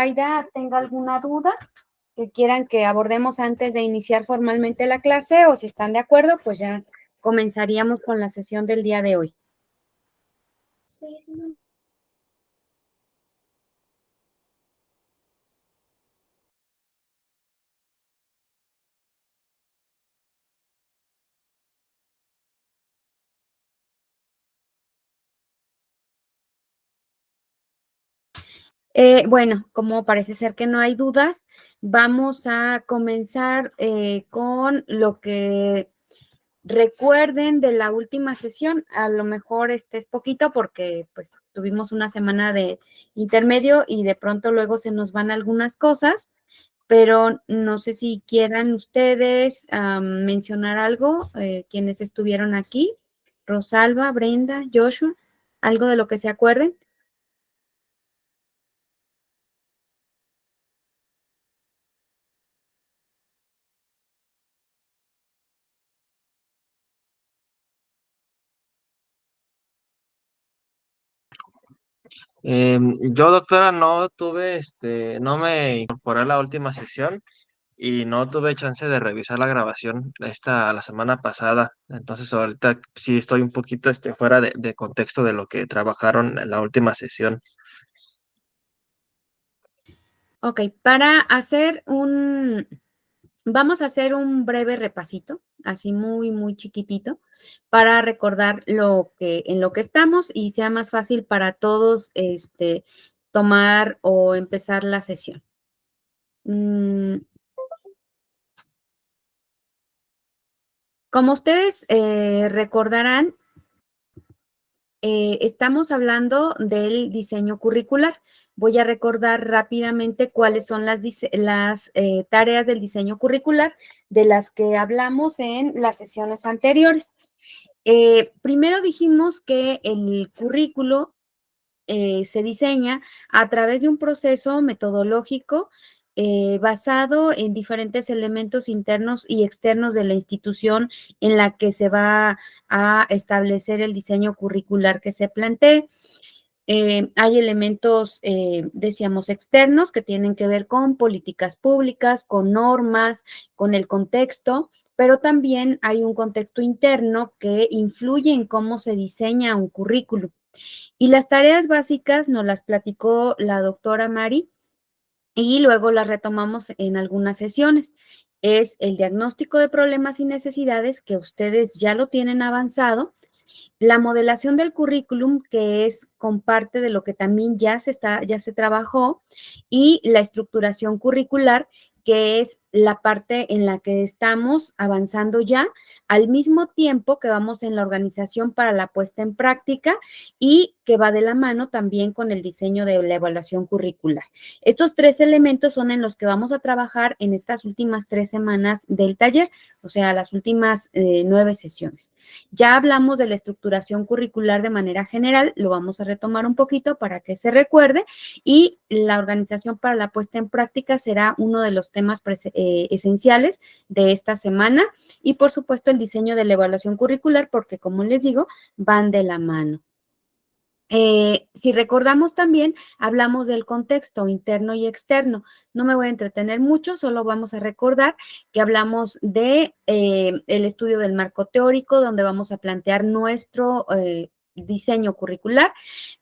Aida tenga alguna duda que quieran que abordemos antes de iniciar formalmente la clase, o si están de acuerdo, pues ya comenzaríamos con la sesión del día de hoy. Bueno, como parece ser que no hay dudas, vamos a comenzar con lo que recuerden de la última sesión. A lo mejor este es poquito porque pues tuvimos una semana de intermedio y de pronto luego se nos van algunas cosas, pero no sé si quieran ustedes mencionar algo, quienes estuvieron aquí, Rosalba, Brenda, Joshua, algo de lo que se acuerden. Yo, doctora, no tuve, no me incorporé a la última sesión y no tuve chance de revisar la grabación la semana pasada. Entonces ahorita sí estoy un poquito fuera de contexto de lo que trabajaron en la última sesión. Ok, vamos a hacer un breve repasito, así muy chiquitito, para recordar en lo que estamos y sea más fácil para todos, tomar o empezar la sesión. Como ustedes recordarán, estamos hablando del diseño curricular. Voy a recordar rápidamente cuáles son las tareas del diseño curricular de las que hablamos en las sesiones anteriores. Primero dijimos que el currículo se diseña a través de un proceso metodológico basado en diferentes elementos internos y externos de la institución en la que se va a establecer el diseño curricular que se plantee. Hay elementos, decíamos, externos que tienen que ver con políticas públicas, con normas, con el contexto, pero también hay un contexto interno que influye en cómo se diseña un currículum. Y las tareas básicas nos las platicó la doctora Mari y luego las retomamos en algunas sesiones. Es el diagnóstico de problemas y necesidades, que ustedes ya lo tienen avanzado, la modelación del currículum, que es con parte de lo que también ya se trabajó, y la estructuración curricular, que es la parte en la que estamos avanzando ya, al mismo tiempo que vamos en la organización para la puesta en práctica y que va de la mano también con el diseño de la evaluación curricular. Estos tres elementos son en los que vamos a trabajar en estas últimas 3 semanas del taller, o sea, las últimas 9 sesiones. Ya hablamos de la estructuración curricular de manera general, lo vamos a retomar un poquito para que se recuerde, y la organización para la puesta en práctica será uno de los temas esenciales de esta semana, y por supuesto el diseño de la evaluación curricular, porque como les digo, van de la mano. Si recordamos también, hablamos del contexto interno y externo. No me voy a entretener mucho, solo vamos a recordar que hablamos de el estudio del marco teórico, donde vamos a plantear nuestro diseño curricular.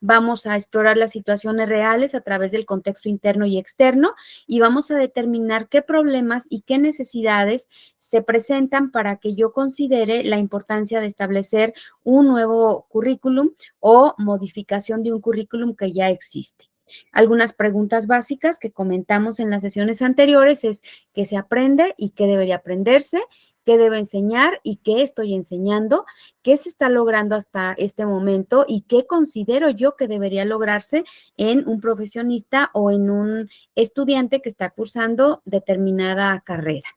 Vamos a explorar las situaciones reales a través del contexto interno y externo, y vamos a determinar qué problemas y qué necesidades se presentan para que yo considere la importancia de establecer un nuevo currículum o modificación de un currículum que ya existe. Algunas preguntas básicas que comentamos en las sesiones anteriores es qué se aprende y qué debería aprenderse, qué debo enseñar y qué estoy enseñando, qué se está logrando hasta este momento y qué considero yo que debería lograrse en un profesionista o en un estudiante que está cursando determinada carrera.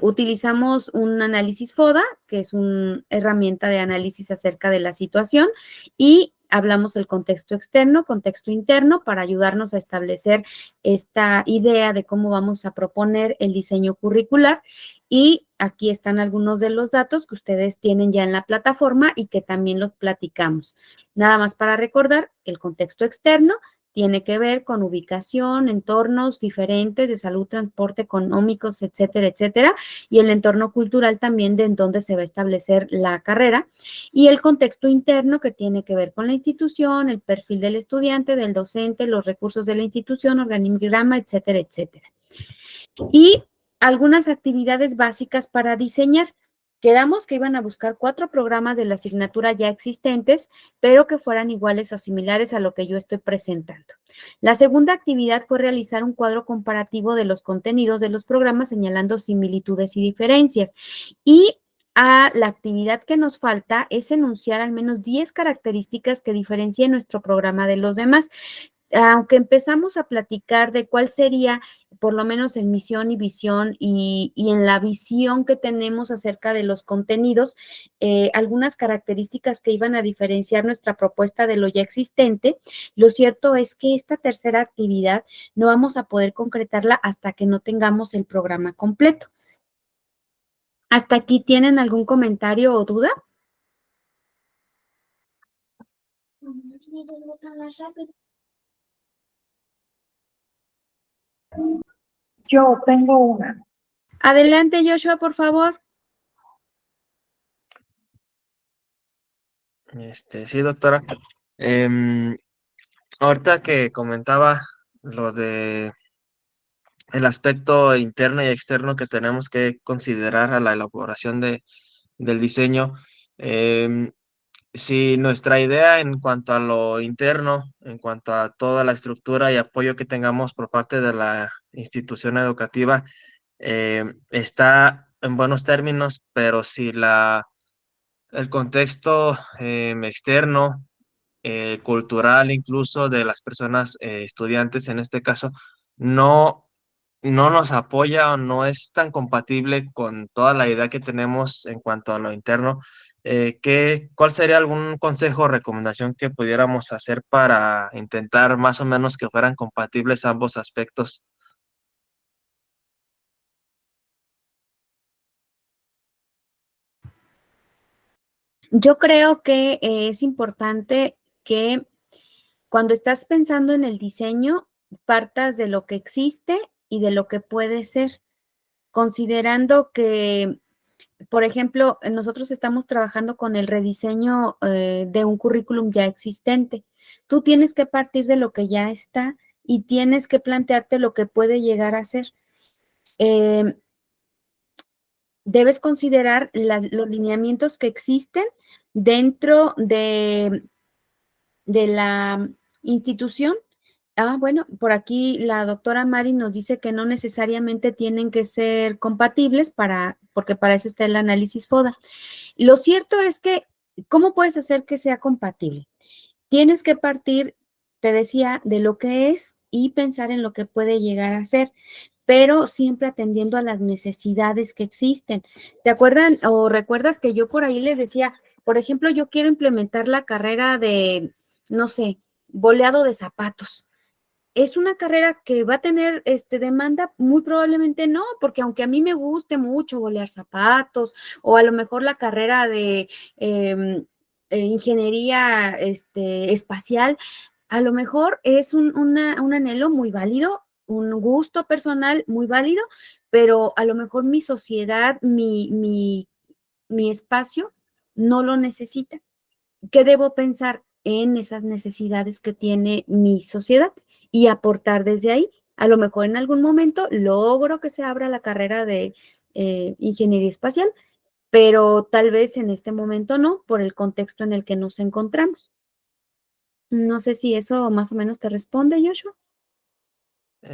Utilizamos un análisis FODA, que es una herramienta de análisis acerca de la situación, y hablamos del contexto externo, contexto interno, para ayudarnos a establecer esta idea de cómo vamos a proponer el diseño curricular. Y aquí están algunos de los datos que ustedes tienen ya en la plataforma y que también los platicamos. Nada más para recordar, el contexto externo tiene que ver con ubicación, entornos diferentes de salud, transporte, económicos, etcétera, etcétera, y el entorno cultural también de en dónde se va a establecer la carrera, y el contexto interno que tiene que ver con la institución, el perfil del estudiante, del docente, los recursos de la institución, organigrama, etcétera, etcétera. Y algunas actividades básicas para diseñar. Quedamos que iban a buscar 4 programas de la asignatura ya existentes, pero que fueran iguales o similares a lo que yo estoy presentando. La segunda actividad fue realizar un cuadro comparativo de los contenidos de los programas, señalando similitudes y diferencias. Y la actividad que nos falta es enunciar al menos 10 características que diferencien nuestro programa de los demás. Aunque empezamos a platicar de cuál sería, por lo menos en misión y visión y en la visión que tenemos acerca de los contenidos, algunas características que iban a diferenciar nuestra propuesta de lo ya existente, lo cierto es que esta tercera actividad no vamos a poder concretarla hasta que no tengamos el programa completo. ¿Hasta aquí tienen algún comentario o duda? Yo tengo una. Adelante, Joshua, por favor. Sí, doctora. Ahorita que comentaba lo de el aspecto interno y externo que tenemos que considerar a la elaboración del diseño, em, si nuestra idea en cuanto a lo interno, en cuanto a toda la estructura y apoyo que tengamos por parte de la institución educativa, está en buenos términos, pero si el contexto externo, cultural incluso de las personas estudiantes en este caso, no, no nos apoya o no es tan compatible con toda la idea que tenemos en cuanto a lo interno, ¿cuál sería algún consejo o recomendación que pudiéramos hacer para intentar más o menos que fueran compatibles ambos aspectos? Yo creo que es importante que cuando estás pensando en el diseño, partas de lo que existe y de lo que puede ser, considerando que, por ejemplo, nosotros estamos trabajando con el rediseño de un currículum ya existente. Tú tienes que partir de lo que ya está y tienes que plantearte lo que puede llegar a ser. Debes considerar los lineamientos que existen dentro de la institución. Bueno, por aquí la doctora Mari nos dice que no necesariamente tienen que ser compatibles porque para eso está el análisis FODA. Lo cierto es que, ¿cómo puedes hacer que sea compatible? Tienes que partir, te decía, de lo que es y pensar en lo que puede llegar a ser, pero siempre atendiendo a las necesidades que existen. ¿Te acuerdan o recuerdas que yo por ahí le decía, por ejemplo, yo quiero implementar la carrera de, no sé, boleado de zapatos? ¿Es una carrera que va a tener demanda? Muy probablemente no, porque aunque a mí me guste mucho bolear zapatos, o a lo mejor la carrera de ingeniería espacial, a lo mejor es un anhelo muy válido, un gusto personal muy válido, pero a lo mejor mi sociedad, mi espacio no lo necesita. ¿Qué debo pensar en esas necesidades que tiene mi sociedad y aportar desde ahí? A lo mejor en algún momento logro que se abra la carrera de ingeniería espacial, pero tal vez en este momento no, por el contexto en el que nos encontramos. No sé si eso más o menos te responde, Joshua.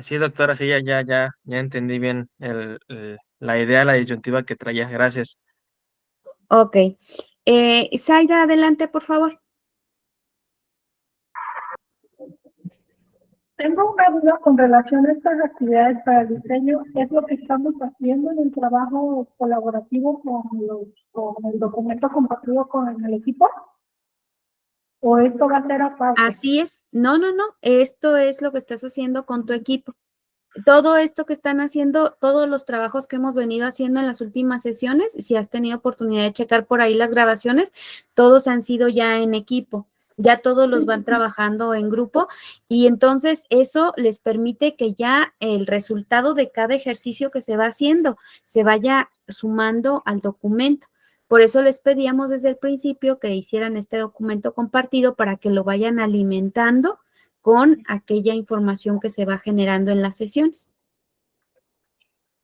Sí, doctora, sí, ya entendí bien la idea, la disyuntiva que traía. Gracias. Ok. Zaida, adelante, por favor. Tengo una duda con relación a estas actividades para el diseño. ¿Es lo que estamos haciendo en el trabajo colaborativo con el documento compartido con el equipo? ¿O esto va a ser aparte? Así es. No, no, no. Esto es lo que estás haciendo con tu equipo. Todo esto que están haciendo, todos los trabajos que hemos venido haciendo en las últimas sesiones, si has tenido oportunidad de checar por ahí las grabaciones, todos han sido ya en equipo. ya todos los van trabajando en grupo y entonces eso les permite que ya el resultado de cada ejercicio que se va haciendo se vaya sumando al documento. Por eso les pedíamos desde el principio que hicieran este documento compartido para que lo vayan alimentando con aquella información que se va generando en las sesiones.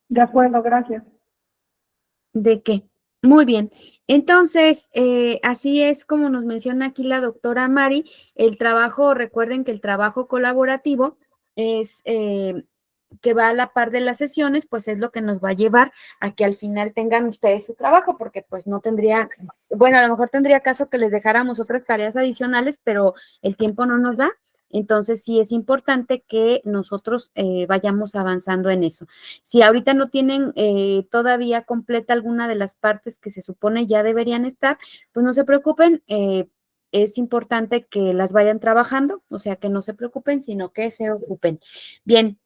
De acuerdo, gracias. ¿De qué? Muy bien. Entonces, así es como nos menciona aquí la doctora Mari, el trabajo, recuerden que el trabajo colaborativo es que va a la par de las sesiones, pues es lo que nos va a llevar a que al final tengan ustedes su trabajo, porque pues no tendría, bueno, a lo mejor tendría caso que les dejáramos otras tareas adicionales, pero el tiempo no nos da. Entonces, sí es importante que nosotros vayamos avanzando en eso. Si ahorita no tienen todavía completa alguna de las partes que se supone ya deberían estar, pues no se preocupen, es importante que las vayan trabajando, o sea, que no se preocupen, sino que se ocupen. Bien,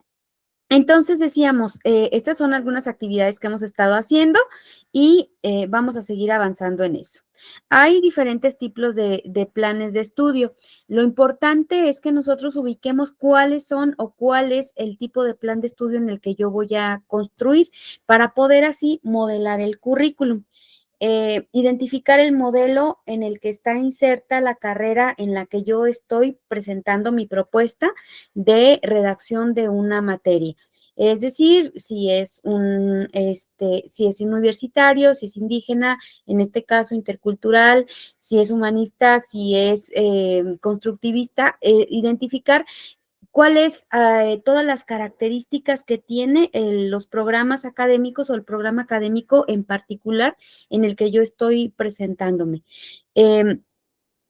entonces decíamos, estas son algunas actividades que hemos estado haciendo y vamos a seguir avanzando en eso. Hay diferentes tipos de planes de estudio. Lo importante es que nosotros ubiquemos cuáles son o cuál es el tipo de plan de estudio en el que yo voy a construir para poder así modelar el currículum. Identificar el modelo en el que está inserta la carrera en la que yo estoy presentando mi propuesta de redacción de una materia. Es decir, si es si es universitario, si es indígena, en este caso intercultural, si es humanista, si es constructivista, identificar cuáles todas las características que tiene los programas académicos o el programa académico en particular en el que yo estoy presentándome.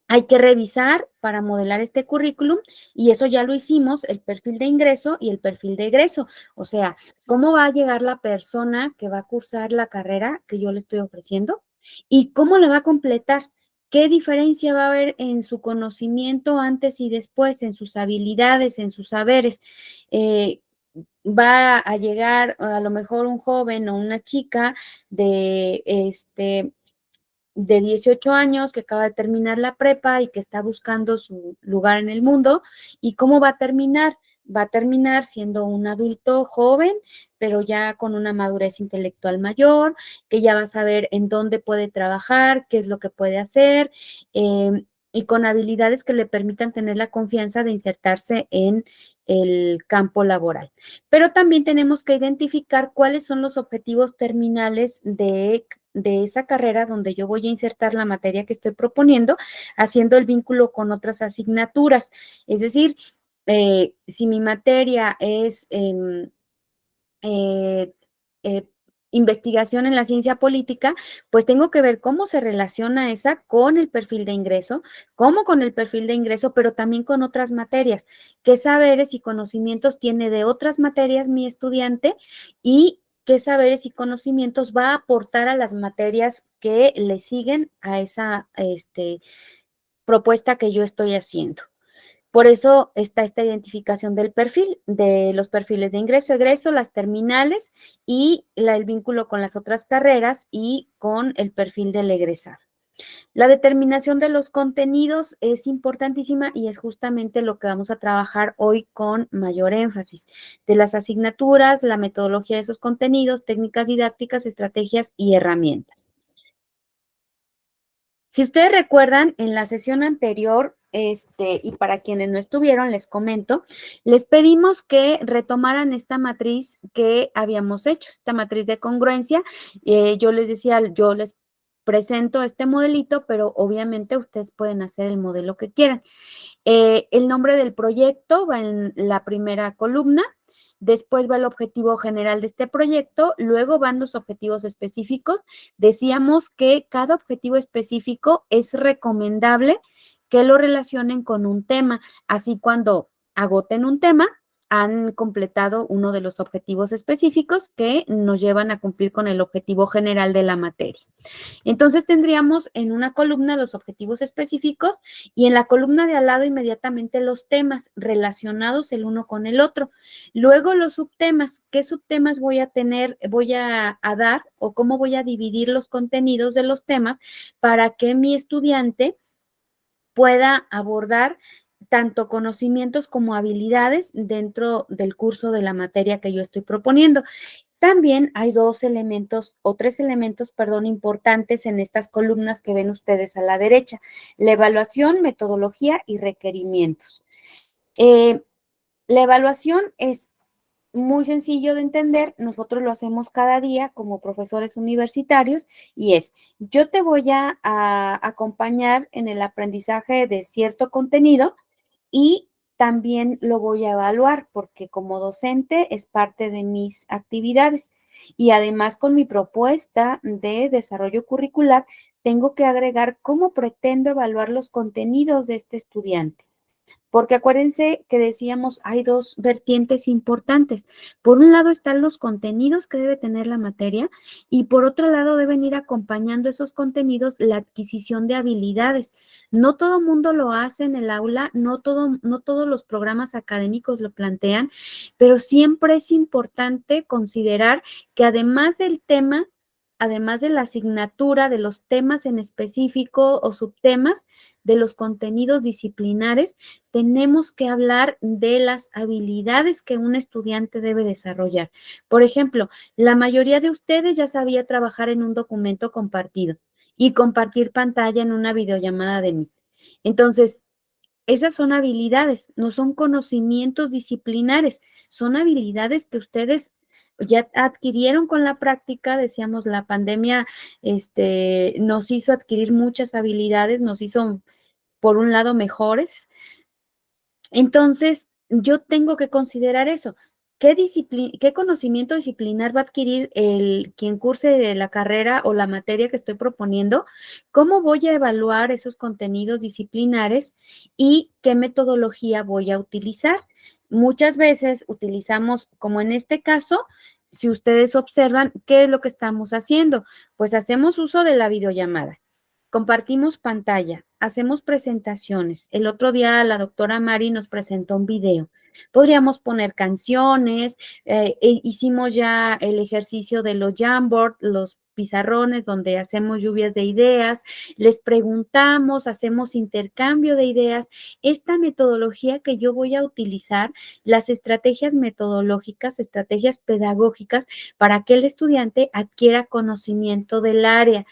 Hay que revisar para modelar este currículum y eso ya lo hicimos, el perfil de ingreso y el perfil de egreso. O sea, ¿cómo va a llegar la persona que va a cursar la carrera que yo le estoy ofreciendo? ¿Y cómo la va a completar? ¿Qué diferencia va a haber en su conocimiento antes y después, en sus habilidades, en sus saberes? Va a llegar a lo mejor un joven o una chica de 18 años que acaba de terminar la prepa y que está buscando su lugar en el mundo. ¿Y cómo va a terminar? Va a terminar siendo un adulto joven, pero ya con una madurez intelectual mayor, que ya va a saber en dónde puede trabajar, qué es lo que puede hacer, y con habilidades que le permitan tener la confianza de insertarse en el campo laboral. Pero también tenemos que identificar cuáles son los objetivos terminales de esa carrera donde yo voy a insertar la materia que estoy proponiendo, haciendo el vínculo con otras asignaturas. Es decir, si mi materia es eh, eh, investigación en la ciencia política, pues tengo que ver cómo se relaciona esa con el perfil de ingreso, cómo con el perfil de ingreso, pero también con otras materias, qué saberes y conocimientos tiene de otras materias mi estudiante y qué saberes y conocimientos va a aportar a las materias que le siguen a esa propuesta que yo estoy haciendo. Por eso está esta identificación del perfil, de los perfiles de ingreso, egreso, las terminales y el vínculo con las otras carreras y con el perfil del egresado. La determinación de los contenidos es importantísima y es justamente lo que vamos a trabajar hoy con mayor énfasis. De las asignaturas, la metodología de esos contenidos, técnicas didácticas, estrategias y herramientas. Si ustedes recuerdan, en la sesión anterior, y para quienes no estuvieron, les comento, les pedimos que retomaran esta matriz que habíamos hecho, esta matriz de congruencia. Yo les decía, yo les presento este modelito, pero obviamente ustedes pueden hacer el modelo que quieran. El nombre del proyecto va en la primera columna. Después va el objetivo general de este proyecto, luego van los objetivos específicos. Decíamos que cada objetivo específico es recomendable que lo relacionen con un tema. Así cuando agoten un tema, han completado uno de los objetivos específicos que nos llevan a cumplir con el objetivo general de la materia. Entonces tendríamos en una columna los objetivos específicos y en la columna de al lado inmediatamente los temas relacionados el uno con el otro. Luego los subtemas, ¿qué subtemas voy a tener, voy a dar o cómo voy a dividir los contenidos de los temas para que mi estudiante pueda abordar tanto conocimientos como habilidades dentro del curso de la materia que yo estoy proponiendo. También hay tres elementos, perdón, importantes en estas columnas que ven ustedes a la derecha: la evaluación, metodología y requerimientos. La evaluación es muy sencillo de entender, nosotros lo hacemos cada día como profesores universitarios y yo te voy a acompañar en el aprendizaje de cierto contenido y también lo voy a evaluar porque como docente es parte de mis actividades y además con mi propuesta de desarrollo curricular tengo que agregar cómo pretendo evaluar los contenidos de este estudiante. Porque acuérdense que decíamos, hay dos vertientes importantes. Por un lado están los contenidos que debe tener la materia y por otro lado deben ir acompañando esos contenidos la adquisición de habilidades. No todo mundo lo hace en el aula, no todos los programas académicos lo plantean, pero siempre es importante considerar que además del tema, además de la asignatura, de los temas en específico o subtemas, de los contenidos disciplinares, tenemos que hablar de las habilidades que un estudiante debe desarrollar. Por ejemplo, la mayoría de ustedes ya sabía trabajar en un documento compartido y compartir pantalla en una videollamada de Meet. Entonces, esas son habilidades, no son conocimientos disciplinares, son habilidades que ustedes ya adquirieron con la práctica. Decíamos, la pandemia nos hizo adquirir muchas habilidades, nos hizo, por un lado, mejores. Entonces, yo tengo que considerar eso. ¿Qué conocimiento disciplinar va a adquirir quien curse la carrera o la materia que estoy proponiendo? ¿Cómo voy a evaluar esos contenidos disciplinares y qué metodología voy a utilizar? Muchas veces utilizamos, como en este caso, si ustedes observan, ¿qué es lo que estamos haciendo? Pues hacemos uso de la videollamada. Compartimos pantalla, hacemos presentaciones. El otro día la doctora Mari nos presentó un video. Podríamos poner canciones, hicimos ya el ejercicio de los Jamboard, los pizarrones donde hacemos lluvias de ideas, les preguntamos, hacemos intercambio de ideas. Esta metodología que yo voy a utilizar, las estrategias metodológicas, estrategias pedagógicas para que el estudiante adquiera conocimiento del área.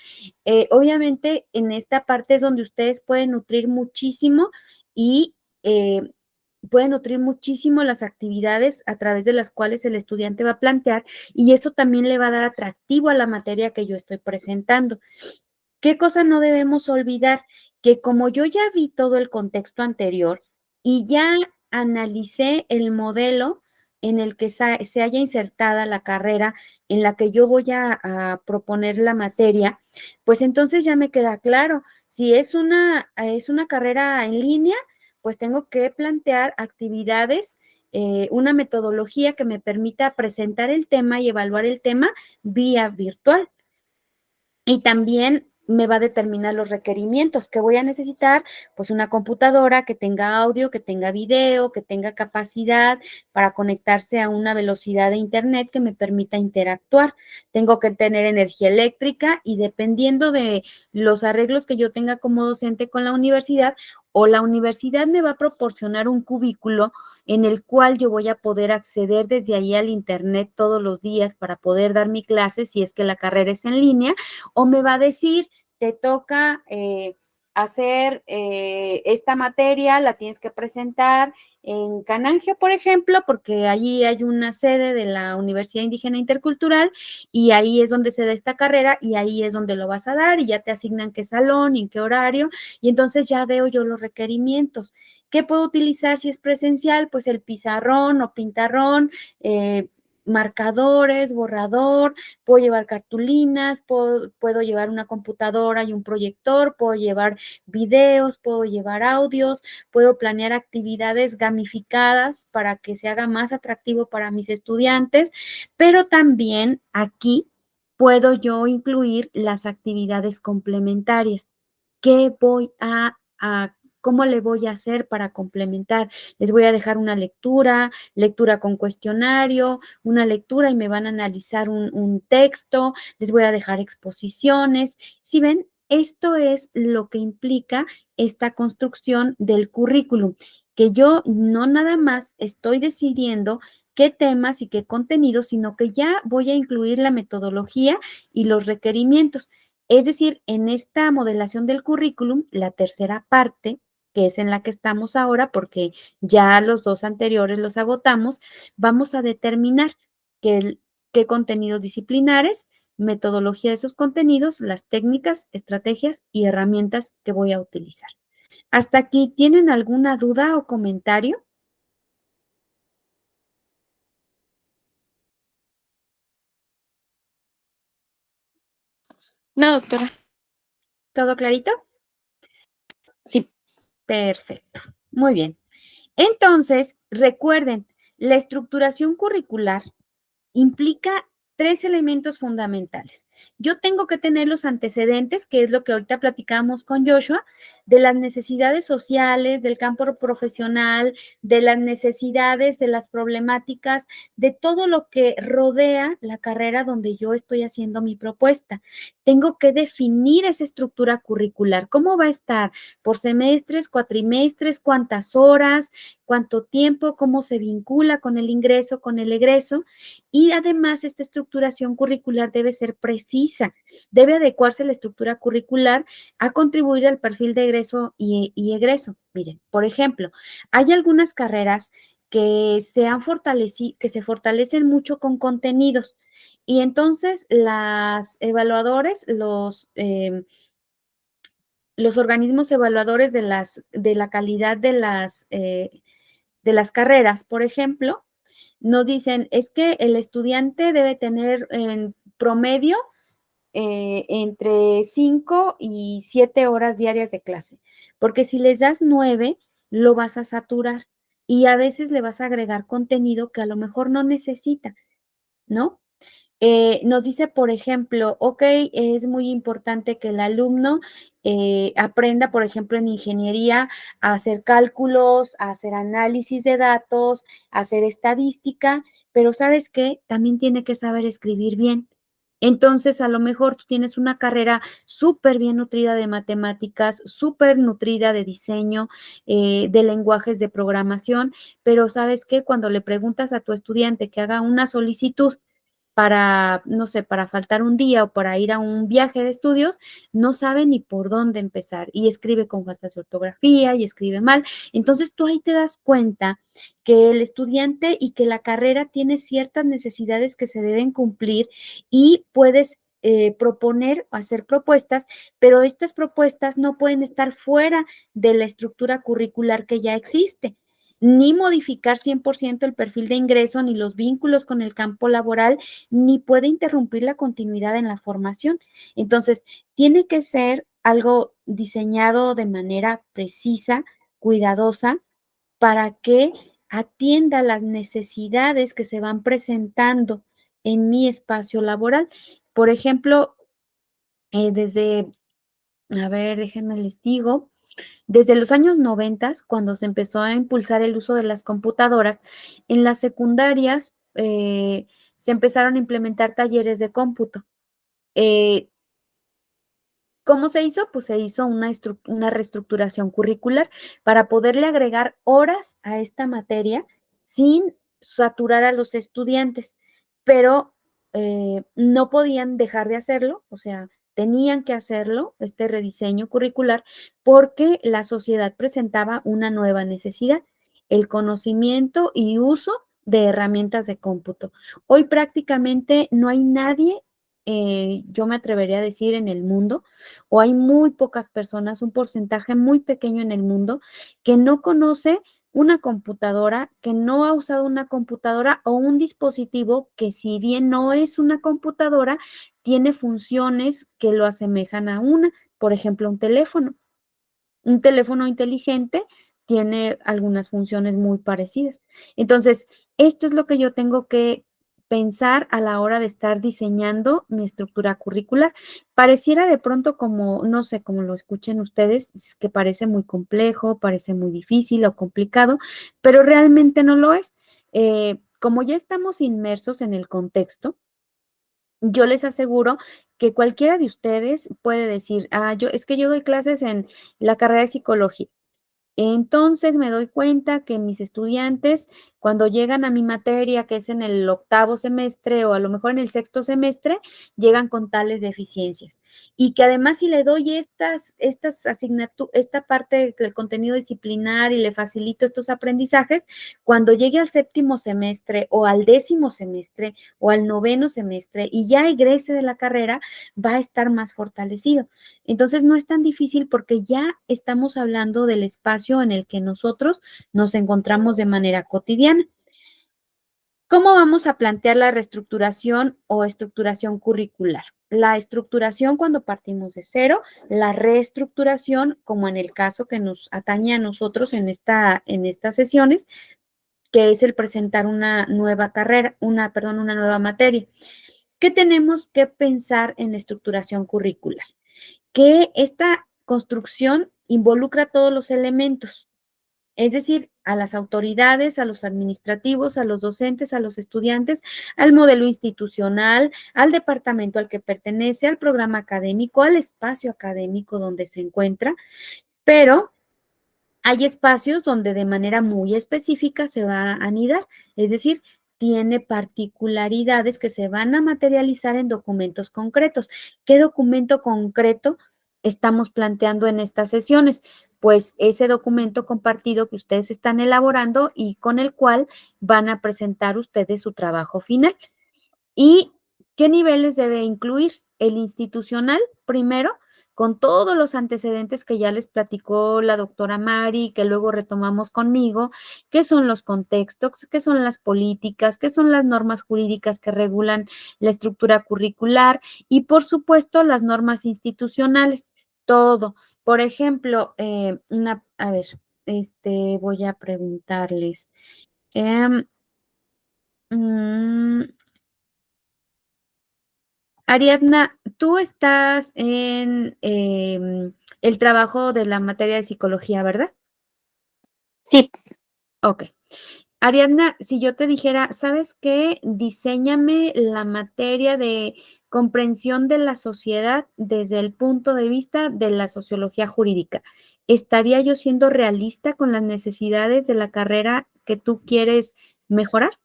Obviamente, en esta parte es donde ustedes pueden nutrir muchísimo y pueden nutrir muchísimo las actividades a través de las cuales el estudiante va a plantear y eso también le va a dar atractivo a la materia que yo estoy presentando. ¿Qué cosa no debemos olvidar? Que como yo ya vi todo el contexto anterior y ya analicé el modelo en el que se haya insertada la carrera en la que yo voy a proponer la materia, pues entonces ya me queda claro, si es una carrera en línea, pues tengo que plantear actividades, una metodología que me permita presentar el tema y evaluar el tema vía virtual. Y también me va a determinar los requerimientos que voy a necesitar, pues una computadora que tenga audio, que tenga video, que tenga capacidad para conectarse a una velocidad de internet que me permita interactuar. Tengo que tener energía eléctrica y dependiendo de los arreglos que yo tenga como docente con la universidad, o la universidad me va a proporcionar un cubículo en el cual yo voy a poder acceder desde ahí al internet todos los días para poder dar mi clase si es que la carrera es en línea, o me va a decir, te toca hacer esta materia, la tienes que presentar en Canangio, por ejemplo, porque allí hay una sede de la Universidad Indígena Intercultural y ahí es donde se da esta carrera y ahí es donde lo vas a dar y ya te asignan qué salón y en qué horario y entonces ya veo yo los requerimientos. ¿Qué puedo utilizar si es presencial? Pues el pizarrón o pintarrón, marcadores, borrador, puedo llevar cartulinas, puedo llevar una computadora y un proyector, puedo llevar videos, puedo llevar audios, puedo planear actividades gamificadas para que se haga más atractivo para mis estudiantes, pero también aquí puedo yo incluir las actividades complementarias. ¿Qué voy cómo le voy a hacer para complementar? Les voy a dejar una lectura con cuestionario, una lectura y me van a analizar un texto, les voy a dejar exposiciones. ¿Sí ven? esto es lo que implica esta construcción del currículum, que yo no nada más estoy decidiendo qué temas y qué contenidos, sino que ya voy a incluir la metodología y los requerimientos. Es decir, en esta modelación del currículum, la tercera parte, que es en la que estamos ahora, porque ya los dos anteriores los agotamos, vamos a determinar qué contenidos disciplinares, metodología de esos contenidos, las técnicas, estrategias y herramientas que voy a utilizar. ¿Hasta aquí tienen alguna duda o comentario? No, doctora. ¿Todo clarito? Sí. Perfecto. Muy bien. Entonces, recuerden, la estructuración curricular implica tres elementos fundamentales. Yo tengo que tener los antecedentes, que es lo que ahorita platicamos con Joshua, de las necesidades sociales, del campo profesional, de las necesidades, de las problemáticas, de todo lo que rodea la carrera donde yo estoy haciendo mi propuesta. Tengo que definir esa estructura curricular. ¿Cómo va a estar? ¿Por semestres, cuatrimestres? ¿Cuántas horas? ¿Cuánto tiempo? ¿Cómo se vincula con el ingreso, con el egreso? Y además, esta estructuración curricular debe ser precisa, debe adecuarse la estructura curricular a contribuir al perfil de egreso y egreso. Miren, por ejemplo, hay algunas carreras que se han fortalecido, que se fortalecen mucho con contenidos y entonces las evaluadores, los organismos evaluadores de la calidad de las carreras, por ejemplo, nos dicen, es que el estudiante debe tener en promedio entre 5 y 7 horas diarias de clase, porque si les das 9, lo vas a saturar y a veces le vas a agregar contenido que a lo mejor no necesita, ¿no? Nos dice, por ejemplo, ok, es muy importante que el alumno aprenda, por ejemplo, en ingeniería a hacer cálculos, a hacer análisis de datos, a hacer estadística, pero ¿sabes qué? También tiene que saber escribir bien. Entonces, a lo mejor tú tienes una carrera súper bien nutrida de matemáticas, súper nutrida de diseño, de lenguajes de programación, pero ¿sabes qué? Cuando le preguntas a tu estudiante que haga una solicitud para, no sé, para faltar un día o para ir a un viaje de estudios, no sabe ni por dónde empezar y escribe con faltas de ortografía y escribe mal. Entonces tú ahí te das cuenta que el estudiante y que la carrera tiene ciertas necesidades que se deben cumplir y puedes proponer, hacer propuestas, pero estas propuestas no pueden estar fuera de la estructura curricular que ya existe ni modificar 100% el perfil de ingreso, ni los vínculos con el campo laboral, ni puede interrumpir la continuidad en la formación. Entonces, tiene que ser algo diseñado de manera precisa, cuidadosa, para que atienda las necesidades que se van presentando en mi espacio laboral. Por ejemplo, a ver, déjenme les digo, desde los años 90, cuando se empezó a impulsar el uso de las computadoras, en las secundarias se empezaron a implementar talleres de cómputo. ¿Cómo se hizo? Pues se hizo una reestructuración curricular para poderle agregar horas a esta materia sin saturar a los estudiantes, pero no podían dejar de hacerlo, o sea, tenían que hacerlo, este rediseño curricular, porque la sociedad presentaba una nueva necesidad, el conocimiento y uso de herramientas de cómputo. Hoy prácticamente no hay nadie, yo me atrevería a decir, en el mundo, o hay muy pocas personas, un porcentaje muy pequeño en el mundo, que no conoce una computadora, que no ha usado una computadora o un dispositivo que si bien no es una computadora, tiene funciones que lo asemejan a una, por ejemplo, un teléfono. Un teléfono inteligente tiene algunas funciones muy parecidas. Entonces, esto es lo que yo tengo que pensar a la hora de estar diseñando mi estructura curricular. Pareciera de pronto como, no sé, como lo escuchen ustedes, es que parece muy complejo, parece muy difícil o complicado, pero realmente no lo es. Como ya estamos inmersos en el contexto, yo les aseguro que cualquiera de ustedes puede decir, es que yo doy clases en la carrera de psicología. Entonces me doy cuenta que mis estudiantes, cuando llegan a mi materia, que es en el 8º semestre o a lo mejor en el 6º semestre, llegan con tales deficiencias. Y que además si le doy estas asignaturas, esta parte del contenido disciplinar y le facilito estos aprendizajes, cuando llegue al 7º semestre o al 10º semestre o al 9º semestre y ya egrese de la carrera, va a estar más fortalecido. Entonces no es tan difícil porque ya estamos hablando del espacio en el que nosotros nos encontramos de manera cotidiana. ¿Cómo vamos a plantear la reestructuración o estructuración curricular? La estructuración cuando partimos de cero, la reestructuración, como en el caso que nos atañe a nosotros en estas sesiones, que es el presentar una nueva carrera, una nueva materia. ¿Qué tenemos que pensar en la estructuración curricular? Que esta construcción involucra todos los elementos, es decir, a las autoridades, a los administrativos, a los docentes, a los estudiantes, al modelo institucional, al departamento al que pertenece, al programa académico, al espacio académico donde se encuentra, pero hay espacios donde de manera muy específica se va a anidar, es decir, tiene particularidades que se van a materializar en documentos concretos. ¿Qué documento concreto estamos planteando en estas sesiones? Pues ese documento compartido que ustedes están elaborando y con el cual van a presentar ustedes su trabajo final. ¿Y qué niveles debe incluir? El institucional, primero, con todos los antecedentes que ya les platicó la doctora Mari, que luego retomamos conmigo, qué son los contextos, qué son las políticas, qué son las normas jurídicas que regulan la estructura curricular y, por supuesto, las normas institucionales, todo. Por ejemplo, voy a preguntarles. Mm, Ariadna, tú estás en el trabajo de la materia de psicología, ¿verdad? Sí, Ok. Ariadna, si yo te dijera, ¿sabes qué? Diséñame la materia de comprensión de la sociedad desde el punto de vista de la sociología jurídica. ¿Estaría yo siendo realista con las necesidades de la carrera que tú quieres mejorar?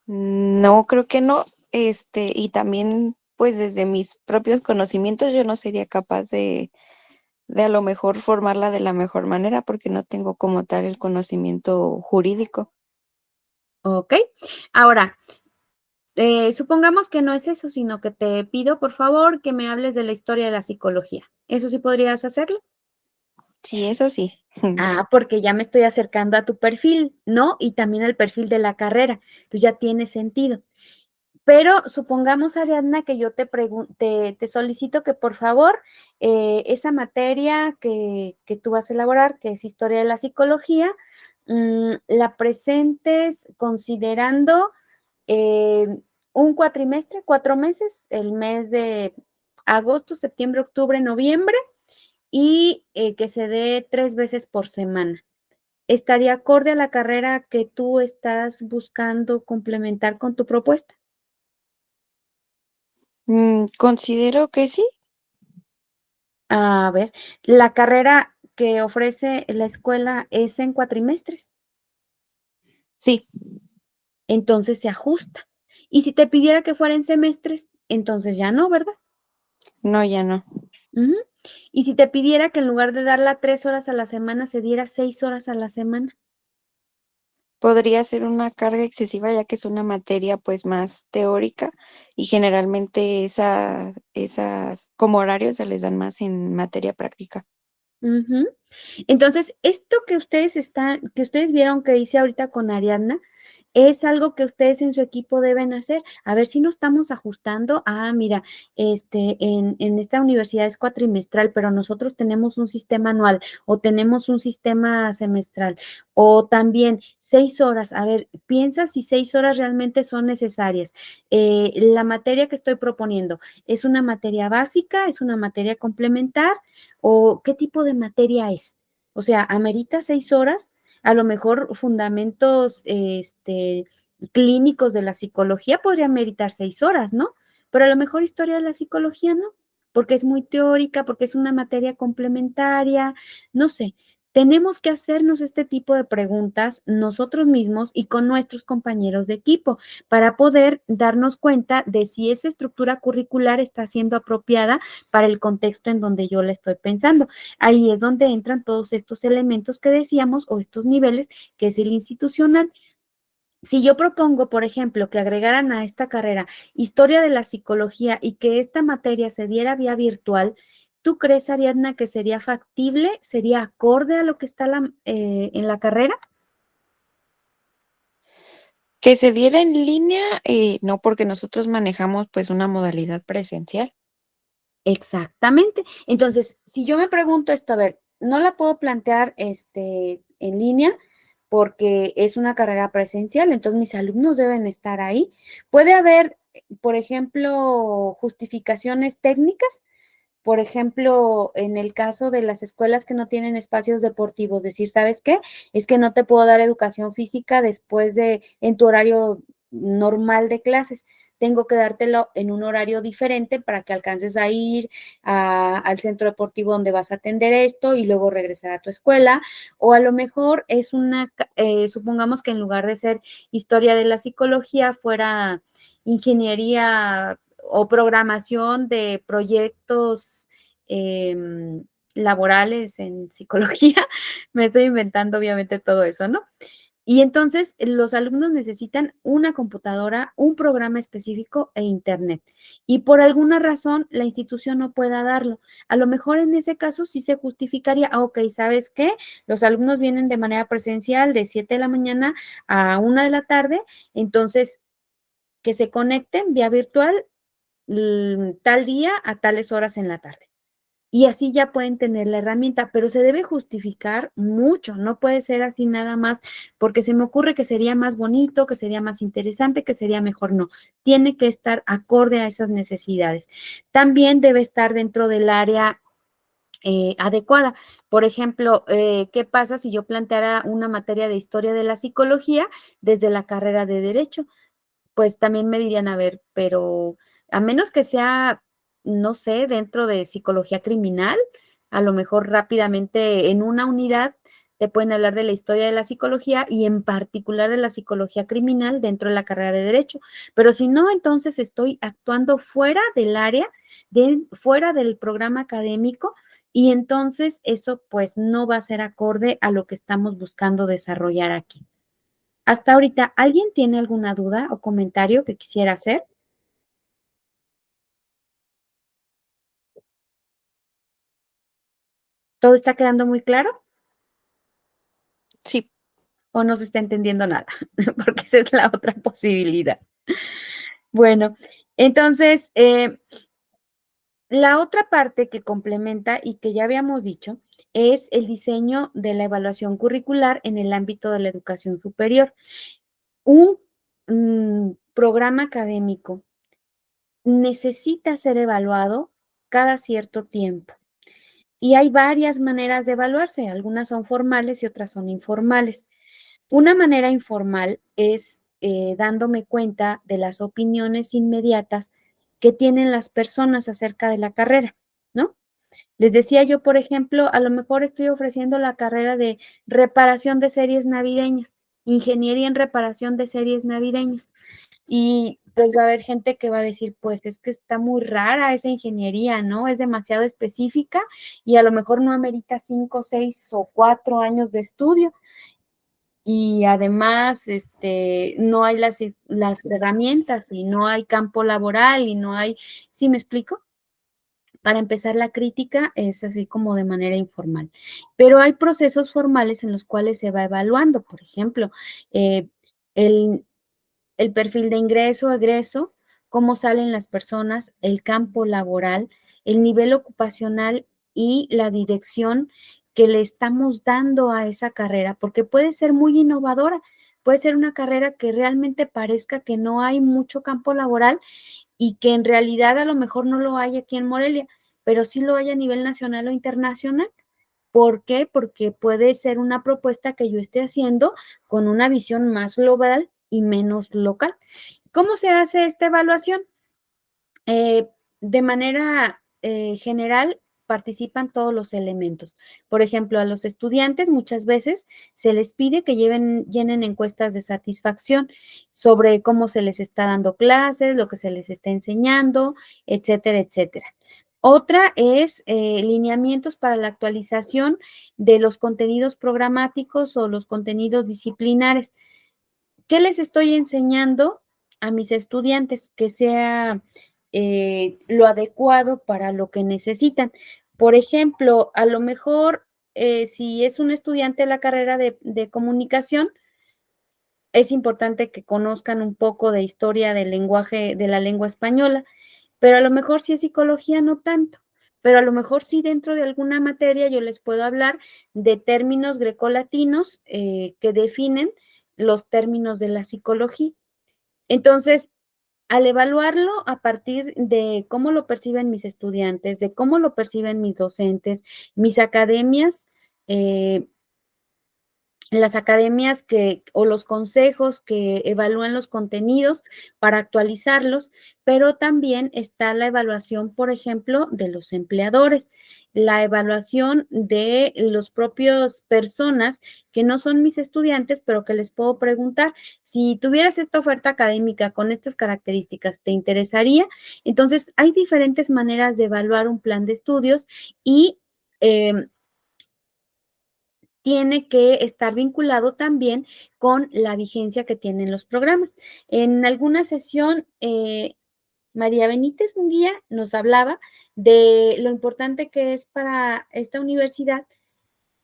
no creo que no. Y también, pues desde mis propios conocimientos, yo no sería capaz de a lo mejor formarla de la mejor manera porque no tengo como tal el conocimiento jurídico. Ok. Ahora, supongamos que no es eso, sino que te pido, por favor, que me hables de la historia de la psicología. ¿Eso sí podrías hacerlo? Sí, eso sí. Porque ya me estoy acercando a tu perfil, ¿no? Y también al perfil de la carrera. Entonces ya tiene sentido. Pero supongamos, Ariadna, que yo te solicito que por favor esa materia que tú vas a elaborar, que es historia de la psicología, la presentes considerando un cuatrimestre, 4 meses, el mes de agosto, septiembre, octubre, noviembre, y que se dé 3 veces por semana. ¿Estaría acorde a la carrera que tú estás buscando complementar con tu propuesta? Considero que sí. A ver, la carrera que ofrece la escuela es en cuatrimestres, Sí, entonces se ajusta. Y si te pidiera que fuera en semestres, entonces ya no, ¿verdad? no, ya no. Ujú. Y si te pidiera que en lugar de darla 3 horas a la semana, se diera 6 horas a la semana. Podría ser una carga excesiva ya que es una materia pues más teórica y generalmente esas como horarios se les dan más en materia práctica. Ujú. Entonces, esto que ustedes vieron que hice ahorita con Ariadna, es algo que ustedes en su equipo deben hacer. A ver si nos estamos ajustando. Mira, en esta universidad es cuatrimestral, pero nosotros tenemos un sistema anual o tenemos un sistema semestral. O también 6 horas. A ver, piensa si 6 horas realmente son necesarias. La materia que estoy proponiendo, ¿es una materia básica? ¿Es una materia complementar? ¿O qué tipo de materia es? O sea, ¿amerita 6 horas? A lo mejor fundamentos clínicos de la psicología podrían meritar 6 horas, ¿no? pero a lo mejor historia de la psicología no, porque es muy teórica, porque es una materia complementaria, no sé. Tenemos que hacernos este tipo de preguntas nosotros mismos y con nuestros compañeros de equipo para poder darnos cuenta de si esa estructura curricular está siendo apropiada para el contexto en donde yo la estoy pensando. Ahí es donde entran todos estos elementos que decíamos o estos niveles, que es el institucional. Si yo propongo, por ejemplo, que agregaran a esta carrera historia de la psicología y que esta materia se diera vía virtual, ¿tú crees, Ariadna, que sería factible, sería acorde a lo que está en la carrera? Que se diera en línea, no, porque nosotros manejamos pues una modalidad presencial. Exactamente. Entonces, si yo me pregunto esto, a ver, no la puedo plantear en línea porque es una carrera presencial, entonces mis alumnos deben estar ahí. Puede haber, por ejemplo, justificaciones técnicas. Por ejemplo, en el caso de las escuelas que no tienen espacios deportivos, decir, ¿sabes qué? Es que no te puedo dar educación física en tu horario normal de clases. Tengo que dártelo en un horario diferente para que alcances a ir al centro deportivo donde vas a atender esto y luego regresar a tu escuela. O a lo mejor es supongamos que en lugar de ser historia de la psicología, fuera ingeniería o programación de proyectos laborales en psicología. Me estoy inventando obviamente todo eso, ¿no? Y entonces los alumnos necesitan una computadora, un programa específico e internet. Y por alguna razón la institución no pueda darlo. A lo mejor en ese caso sí se justificaría, ok, ¿sabes qué? Los alumnos vienen de manera presencial de 7 de la mañana a 1 de la tarde, entonces que se conecten vía virtual tal día a tales horas en la tarde. Y así ya pueden tener la herramienta, pero se debe justificar mucho, no puede ser así nada más, porque se me ocurre que sería más bonito, que sería más interesante, que sería mejor, no. Tiene que estar acorde a esas necesidades. También debe estar dentro del área adecuada. Por ejemplo, ¿qué pasa si yo planteara una materia de historia de la psicología desde la carrera de Derecho? Pues también me dirían, a ver, pero a menos que sea, no sé, dentro de psicología criminal, a lo mejor rápidamente en una unidad te pueden hablar de la historia de la psicología y en particular de la psicología criminal dentro de la carrera de derecho. Pero si no, entonces estoy actuando fuera del área, fuera del programa académico y entonces eso pues no va a ser acorde a lo que estamos buscando desarrollar aquí. Hasta ahorita, ¿alguien tiene alguna duda o comentario que quisiera hacer? ¿Todo está quedando muy claro Sí, o no se está entendiendo nada? Porque esa es la otra posibilidad. Bueno, entonces, la otra parte que complementa y que ya habíamos dicho es el diseño de la evaluación curricular en el ámbito de la educación superior. Un programa académico necesita ser evaluado cada cierto tiempo. Y hay varias maneras de evaluarse, algunas son formales y otras son informales. Una manera informal es dándome cuenta de las opiniones inmediatas que tienen las personas acerca de la carrera, ¿no? Les decía yo, por ejemplo, a lo mejor estoy ofreciendo la carrera de reparación de series navideñas, ingeniería en reparación de series navideñas. Y pues va a haber gente que va a decir, pues es que está muy rara esa ingeniería, ¿no? Es demasiado específica y a lo mejor no amerita 5, 6 o 4 años de estudio. Y además, no hay las herramientas y no hay campo laboral y no hay, ¿sí me explico? Para empezar, la crítica es así como de manera informal, pero hay procesos formales en los cuales se va evaluando, por ejemplo, eh, el, el perfil de ingreso, egreso, cómo salen las personas, el campo laboral, el nivel ocupacional y la dirección que le estamos dando a esa carrera, porque puede ser muy innovadora, puede ser una carrera que realmente parezca que no hay mucho campo laboral y que en realidad a lo mejor no lo hay aquí en Morelia, pero sí lo hay a nivel nacional o internacional. ¿Por qué? Porque puede ser una propuesta que yo esté haciendo con una visión más global y menos local. ¿Cómo se hace esta evaluación? De manera general, participan todos los elementos. Por ejemplo, a los estudiantes muchas veces se les pide que llenen encuestas de satisfacción sobre cómo se les está dando clases, lo que se les está enseñando, etcétera, etcétera. Otra es lineamientos para la actualización de los contenidos programáticos o los contenidos disciplinares. ¿Qué les estoy enseñando a mis estudiantes? Que sea lo adecuado para lo que necesitan. Por ejemplo, a lo mejor si es un estudiante de la carrera de comunicación, es importante que conozcan un poco de historia del lenguaje, de la lengua española, pero a lo mejor si es psicología no tanto, pero a lo mejor sí dentro de alguna materia yo les puedo hablar de términos grecolatinos que definen los términos de la psicología. Entonces, al evaluarlo a partir de cómo lo perciben mis estudiantes, de cómo lo perciben mis docentes, mis academias, las academias o los consejos que evalúan los contenidos para actualizarlos, pero también está la evaluación, por ejemplo, de los empleadores, la evaluación de los propios personas que no son mis estudiantes, pero que les puedo preguntar, si tuvieras esta oferta académica con estas características, ¿te interesaría? Entonces, hay diferentes maneras de evaluar un plan de estudios y tiene que estar vinculado también con la vigencia que tienen los programas. En alguna sesión, María Benítez Munguía nos hablaba de lo importante que es para esta universidad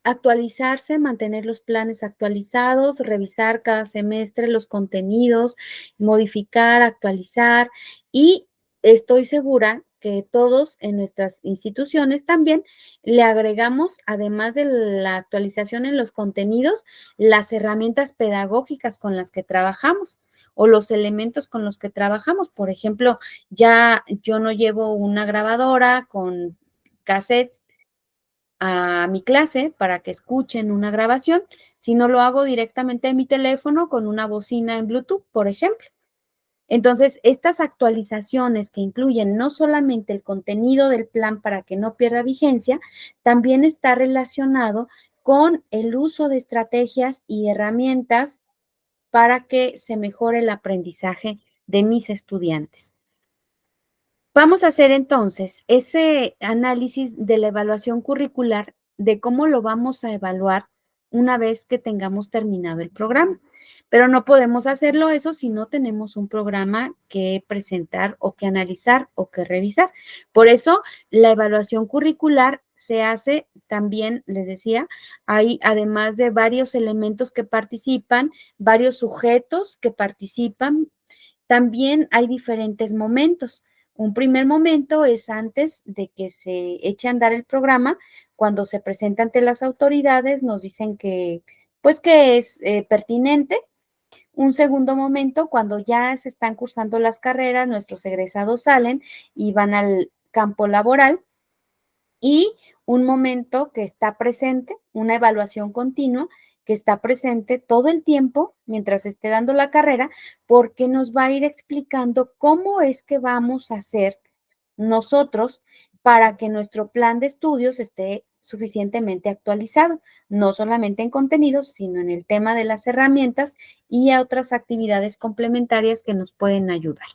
actualizarse, mantener los planes actualizados, revisar cada semestre los contenidos, modificar, actualizar y estoy segura que todos en nuestras instituciones también le agregamos, además de la actualización en los contenidos, las herramientas pedagógicas con las que trabajamos o los elementos con los que trabajamos. Por ejemplo, ya yo no llevo una grabadora con cassette a mi clase para que escuchen una grabación, sino lo hago directamente en mi teléfono con una bocina en Bluetooth, por ejemplo. Entonces, estas actualizaciones que incluyen no solamente el contenido del plan para que no pierda vigencia, también está relacionado con el uso de estrategias y herramientas para que se mejore el aprendizaje de mis estudiantes. Vamos a hacer entonces ese análisis de la evaluación curricular, de cómo lo vamos a evaluar una vez que tengamos terminado el programa. Pero no podemos hacerlo eso si no tenemos un programa que presentar o que analizar o que revisar. Por eso la evaluación curricular se hace también, les decía, hay además de varios elementos que participan, varios sujetos que participan, también hay diferentes momentos. Un primer momento es antes de que se eche a andar el programa, cuando se presenta ante las autoridades, nos dicen que, pues, que es pertinente. Un segundo momento, cuando ya se están cursando las carreras, nuestros egresados salen y van al campo laboral. Y un momento que está presente, una evaluación continua que está presente todo el tiempo mientras esté dando la carrera, porque nos va a ir explicando cómo es que vamos a hacer nosotros para que nuestro plan de estudios esté suficientemente actualizado, no solamente en contenidos, sino en el tema de las herramientas y a otras actividades complementarias que nos pueden ayudar.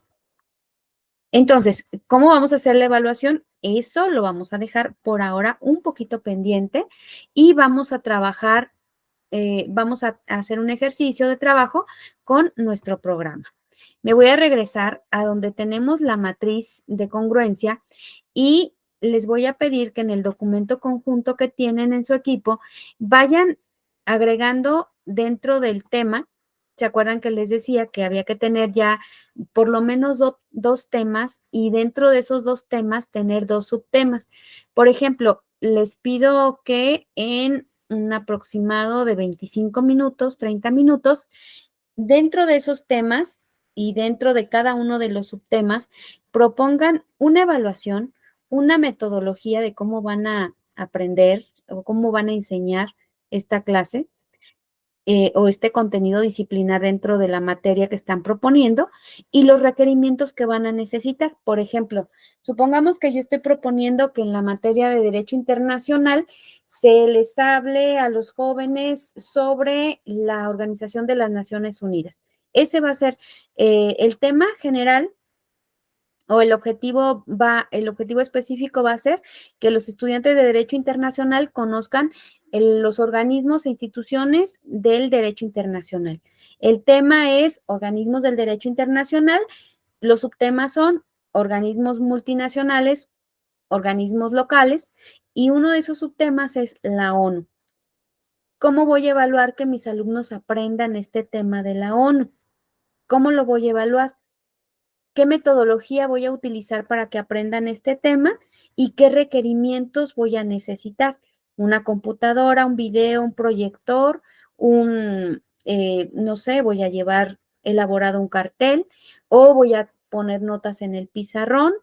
Entonces, ¿cómo vamos a hacer la evaluación? Eso lo vamos a dejar por ahora un poquito pendiente y vamos a trabajar, vamos a hacer un ejercicio de trabajo con nuestro programa. Me voy a regresar a donde tenemos la matriz de congruencia y les voy a pedir que en el documento conjunto que tienen en su equipo vayan agregando dentro del tema. ¿Se acuerdan que les decía que había que tener ya por lo menos dos temas y dentro de esos dos temas tener dos subtemas? Por ejemplo, les pido que en un aproximado de 25 minutos, 30 minutos, dentro de esos temas y dentro de cada uno de los subtemas, propongan una evaluación, una metodología de cómo van a aprender o cómo van a enseñar esta clase. o este contenido disciplinar dentro de la materia que están proponiendo y los requerimientos que van a necesitar. Por ejemplo, supongamos que yo estoy proponiendo que en la materia de Derecho Internacional se les hable a los jóvenes sobre la Organización de las Naciones Unidas. Ese va a ser el tema general o el objetivo específico va a ser que los estudiantes de Derecho Internacional conozcan los organismos e instituciones del derecho internacional. El tema es organismos del derecho internacional, los subtemas son organismos multinacionales, organismos locales, y uno de esos subtemas es la ONU. ¿Cómo voy a evaluar que mis alumnos aprendan este tema de la ONU? ¿Cómo lo voy a evaluar? ¿Qué metodología voy a utilizar para que aprendan este tema y qué requerimientos voy a necesitar? Una computadora, un video, un proyector, no sé, voy a llevar elaborado un cartel o voy a poner notas en el pizarrón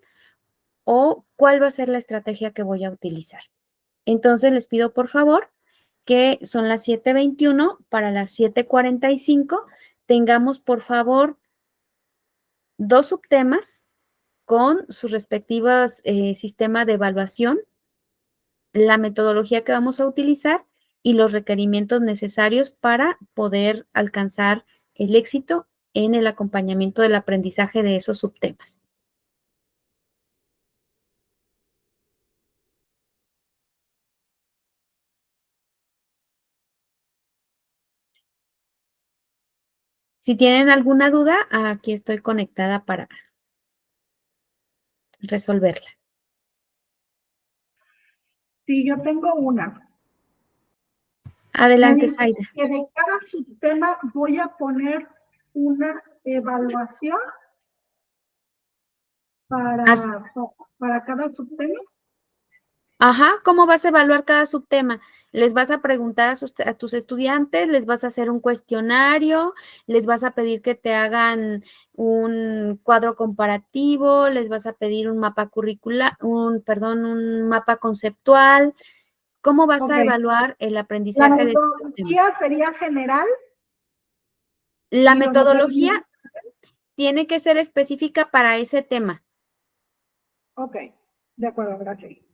o cuál va a ser la estrategia que voy a utilizar. Entonces les pido por favor que son las 7:21, para las 7:45 tengamos por favor 2 subtemas con sus respectivos sistemas de evaluación, la metodología que vamos a utilizar y los requerimientos necesarios para poder alcanzar el éxito en el acompañamiento del aprendizaje de esos subtemas. Si tienen alguna duda, aquí estoy conectada para resolverla. Sí, yo tengo una. Adelante, Me dice Zaida. que de cada subtema voy a poner una evaluación As- para cada subtema. Ajá, ¿cómo vas a evaluar cada subtema? Les vas a preguntar a tus estudiantes, les vas a hacer un cuestionario, les vas a pedir que te hagan un cuadro comparativo, les vas a pedir un mapa curricular, un mapa conceptual. ¿Cómo vas a Ok. evaluar el La aprendizaje de ese subtema? metodología sería general La y los metodología requerimientos. tiene que ser específica para ese tema. Ok, de acuerdo, gracias.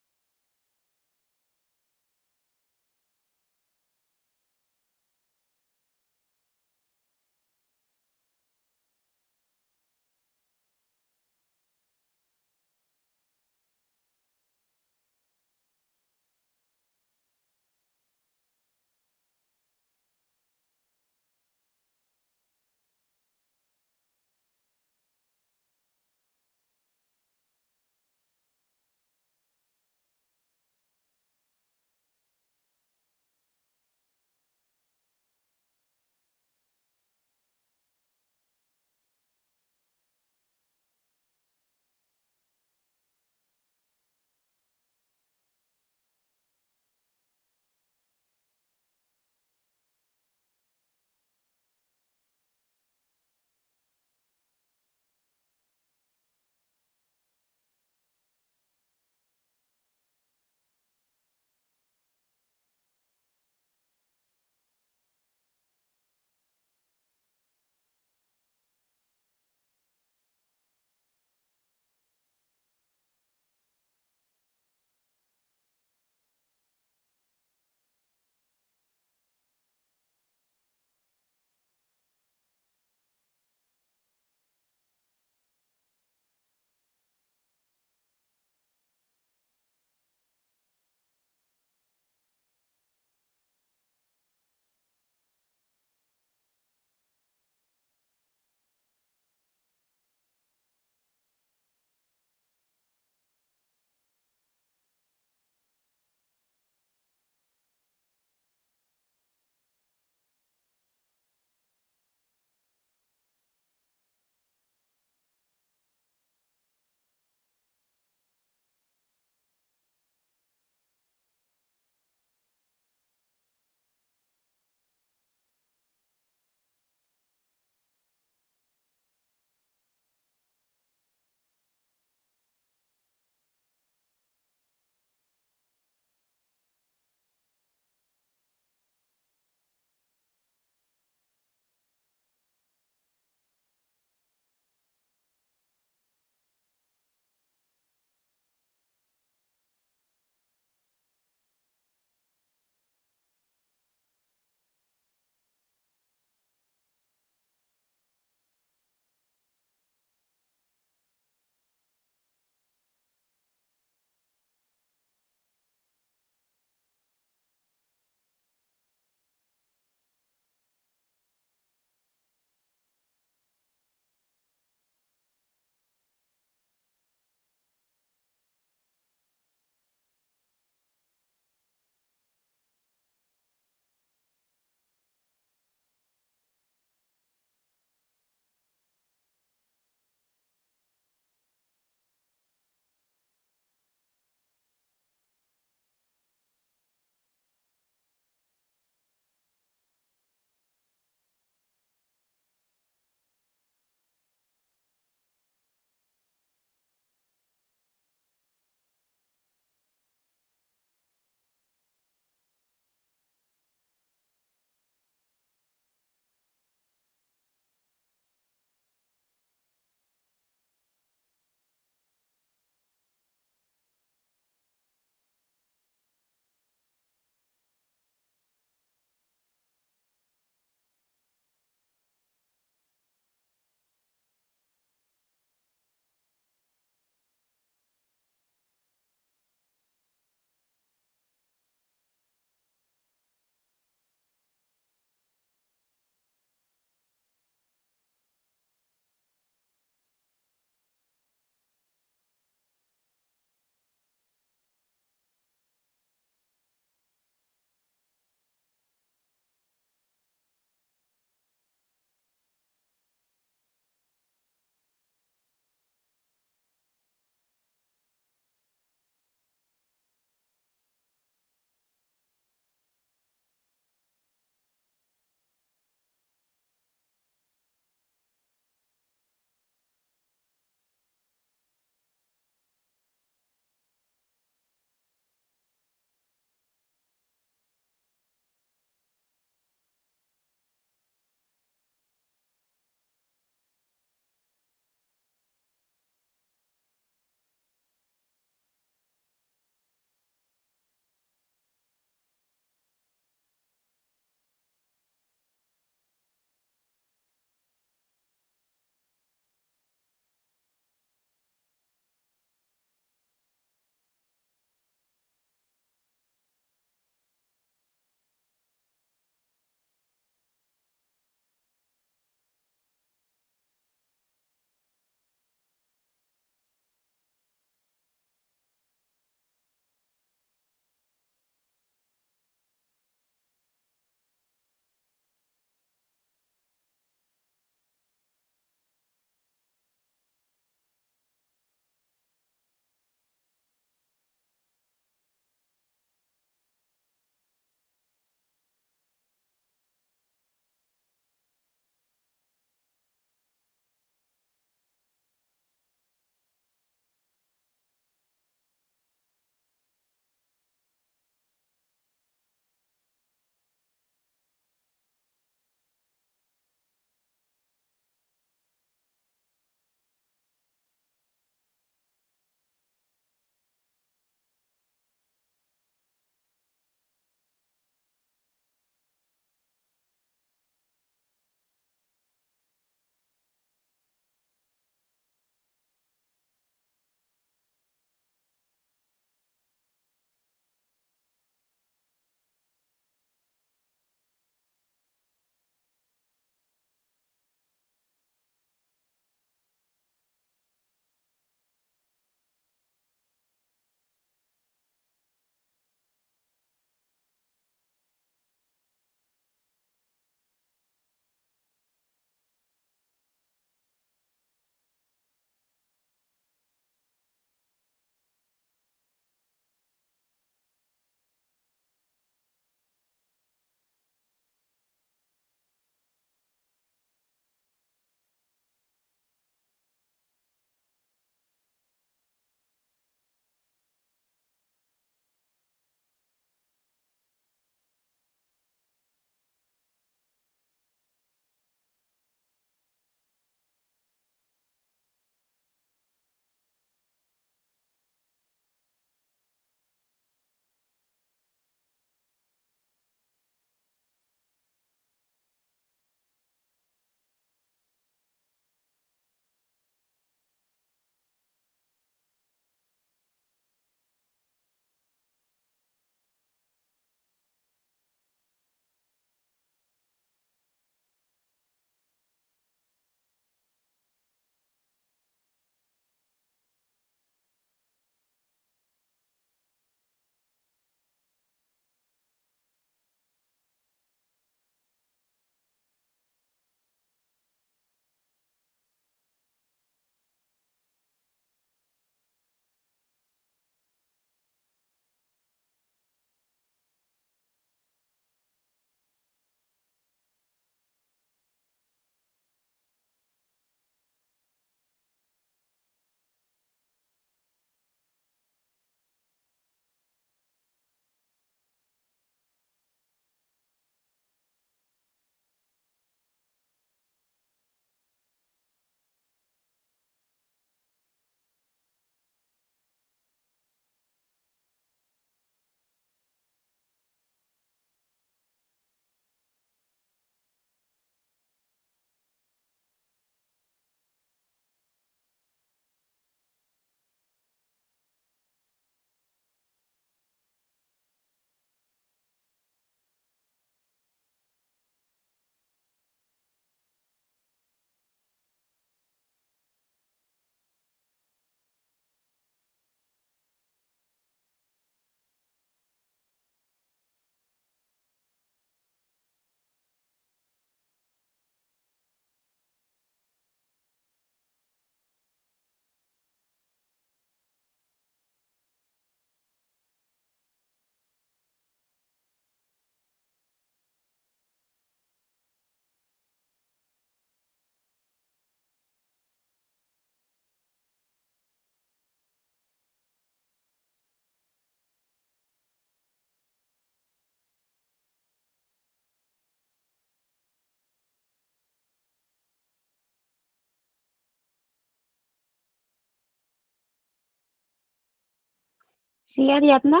Sí, Ariadna.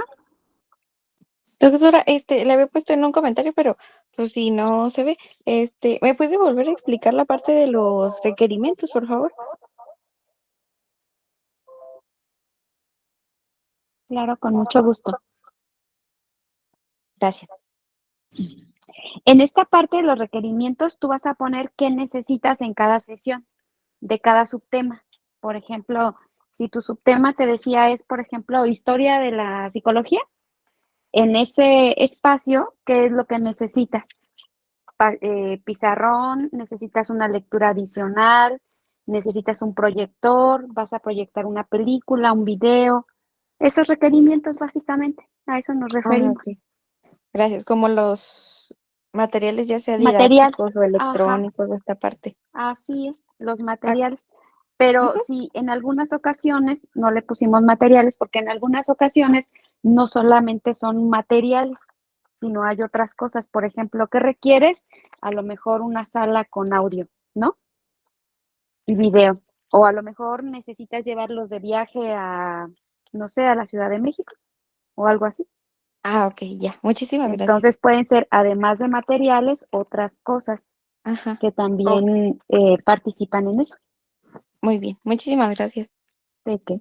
Doctora, le había puesto en un comentario, pero pues si no se ve, ¿me puede volver a explicar la parte de los requerimientos, por favor? Claro, con mucho gusto. Gracias. En esta parte de los requerimientos, tú vas a poner qué necesitas en cada sesión, de cada subtema. Por ejemplo, si tu subtema te decía es, por ejemplo, historia de la psicología, en ese espacio, ¿qué es lo que necesitas? Pizarrón, necesitas una lectura adicional, necesitas un proyector, vas a proyectar una película, un video. Esos requerimientos, básicamente, a eso nos Ah, referimos. ok. Gracias. Como los materiales ya sea Materiales, didácticos o ajá, electrónicos de esta parte. así es, los Ah, materiales. Pero ujú. si en algunas ocasiones no le pusimos materiales, porque en algunas ocasiones no solamente son materiales, sino hay otras cosas. Por ejemplo, ¿qué requieres? A lo mejor una sala con audio, ¿no? Y video. O a lo mejor necesitas llevarlos de viaje a, no sé, a la Ciudad de México o algo así. Ah, ok, ya. Muchísimas gracias. Entonces pueden ser, además de materiales, otras cosas Ajá. que Ok, también participan en eso. muy bien. Muchísimas gracias. ¿De qué?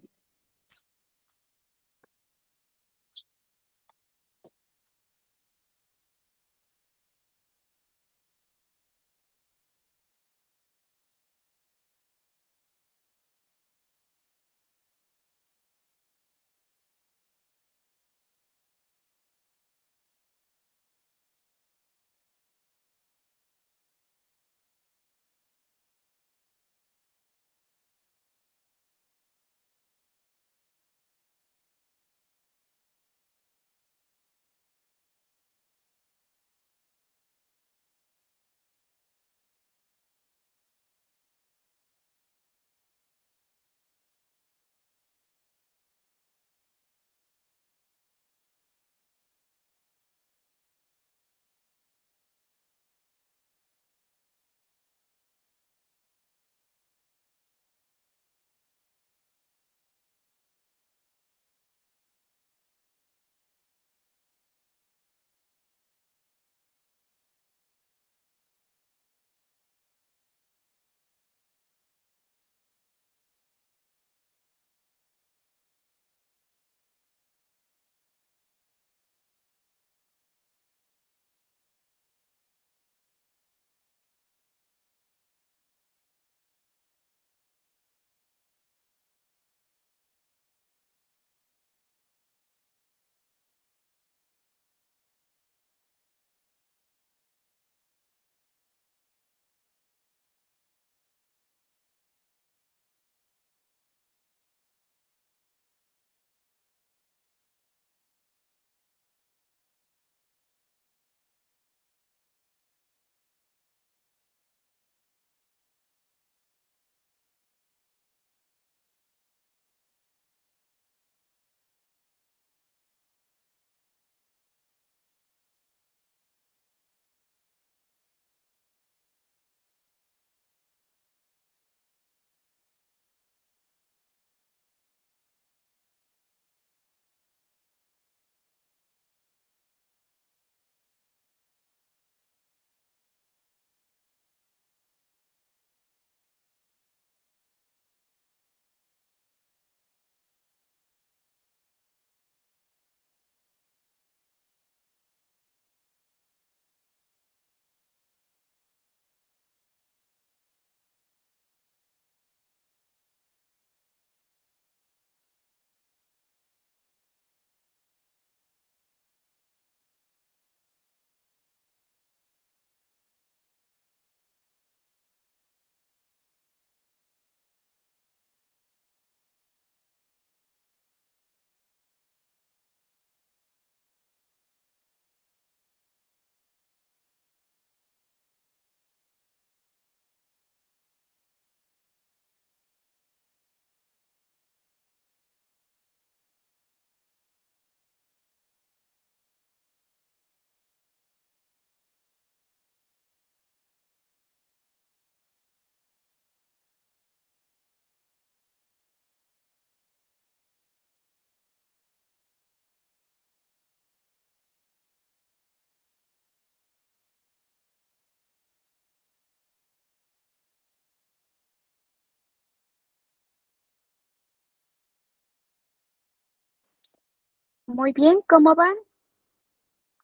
Muy bien, ¿cómo van?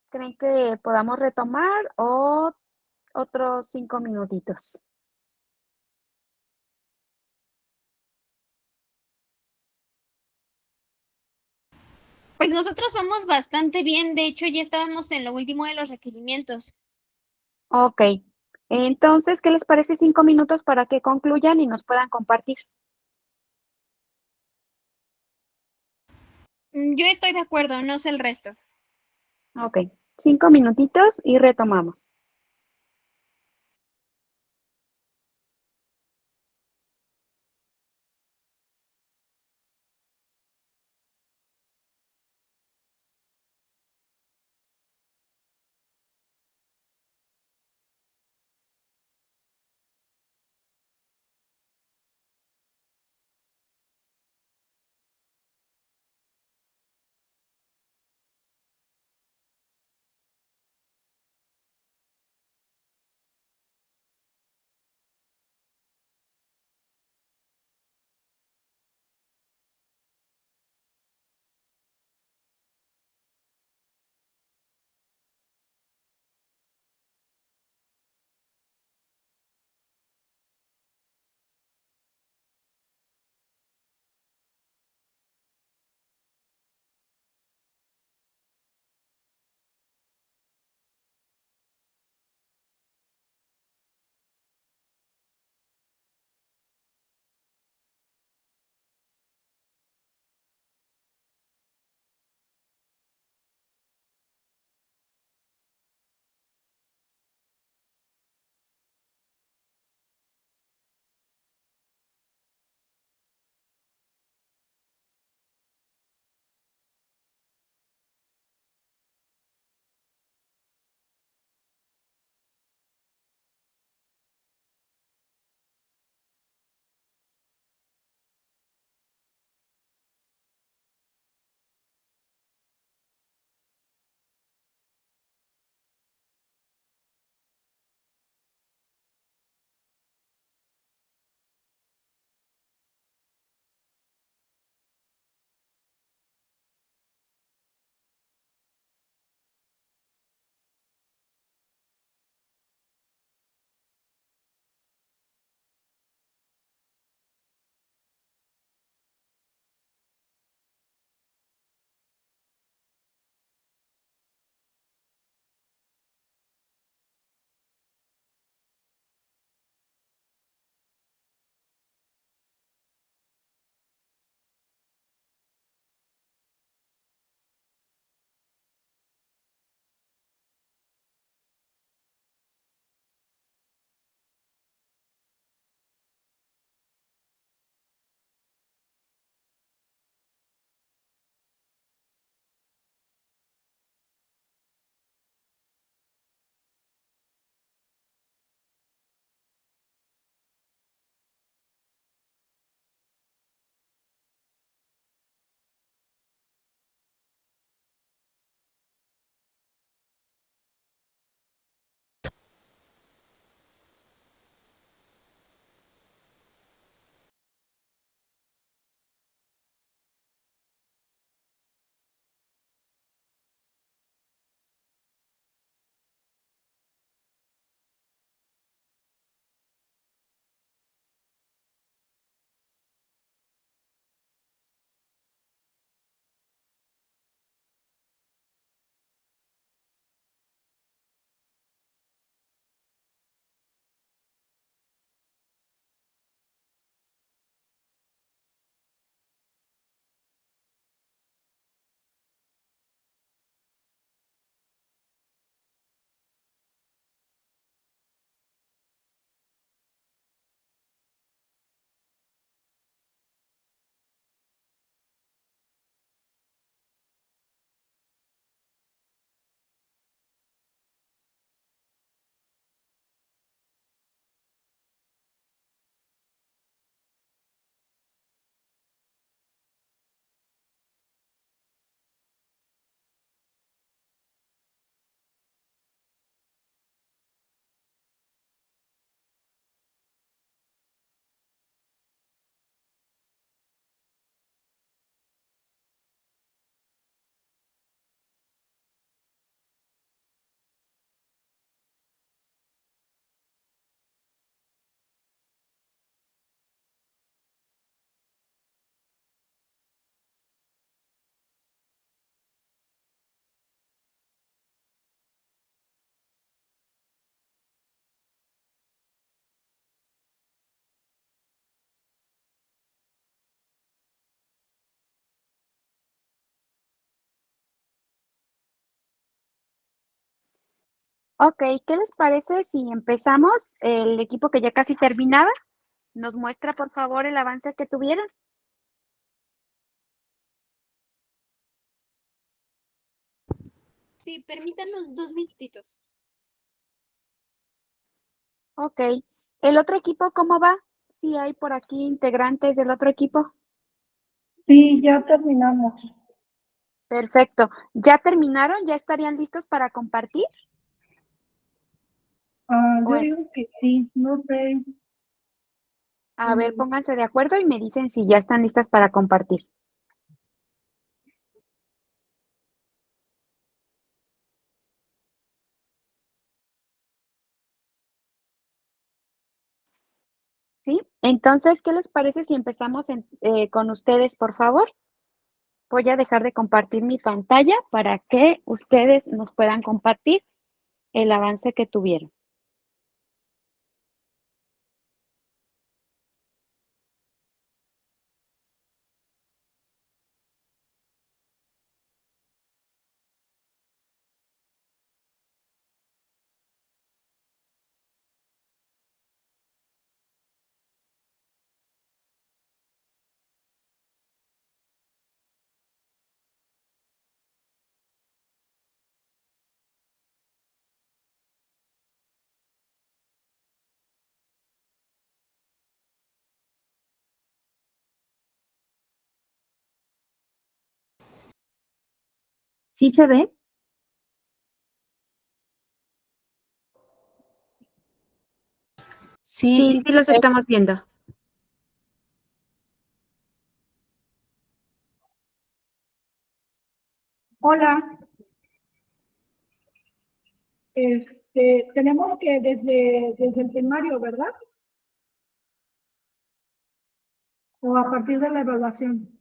¿Creen que podamos retomar o otros 5 minutitos? Pues nosotros vamos bastante bien, de hecho ya estábamos en lo último de los requerimientos. Ok. Entonces, ¿qué les parece 5 minutos para que concluyan y nos puedan compartir? Yo estoy de acuerdo, no sé el resto. Ok. 5 minutitos y retomamos. Ok, ¿qué les parece si empezamos? El equipo que ya casi terminaba, nos muestra por favor el avance que tuvieron. Sí, permítanos 2 minutitos. Ok, ¿el otro equipo cómo va? Sí, hay por aquí integrantes del otro equipo. Sí, ya terminamos. Perfecto. ¿Ya terminaron? ¿Ya estarían listos para compartir? Yo Bueno, digo que sí, no sé. a ver, pónganse de acuerdo y me dicen si ya están listas para compartir. ¿Sí? Entonces, ¿qué les parece si empezamos con ustedes, por favor? Voy a dejar de compartir mi pantalla para que ustedes nos puedan compartir el avance que tuvieron. ¿Sí se ve? Sí, sí los estamos viendo. Hola. Tenemos que desde el temario, ¿verdad? O a partir de la evaluación.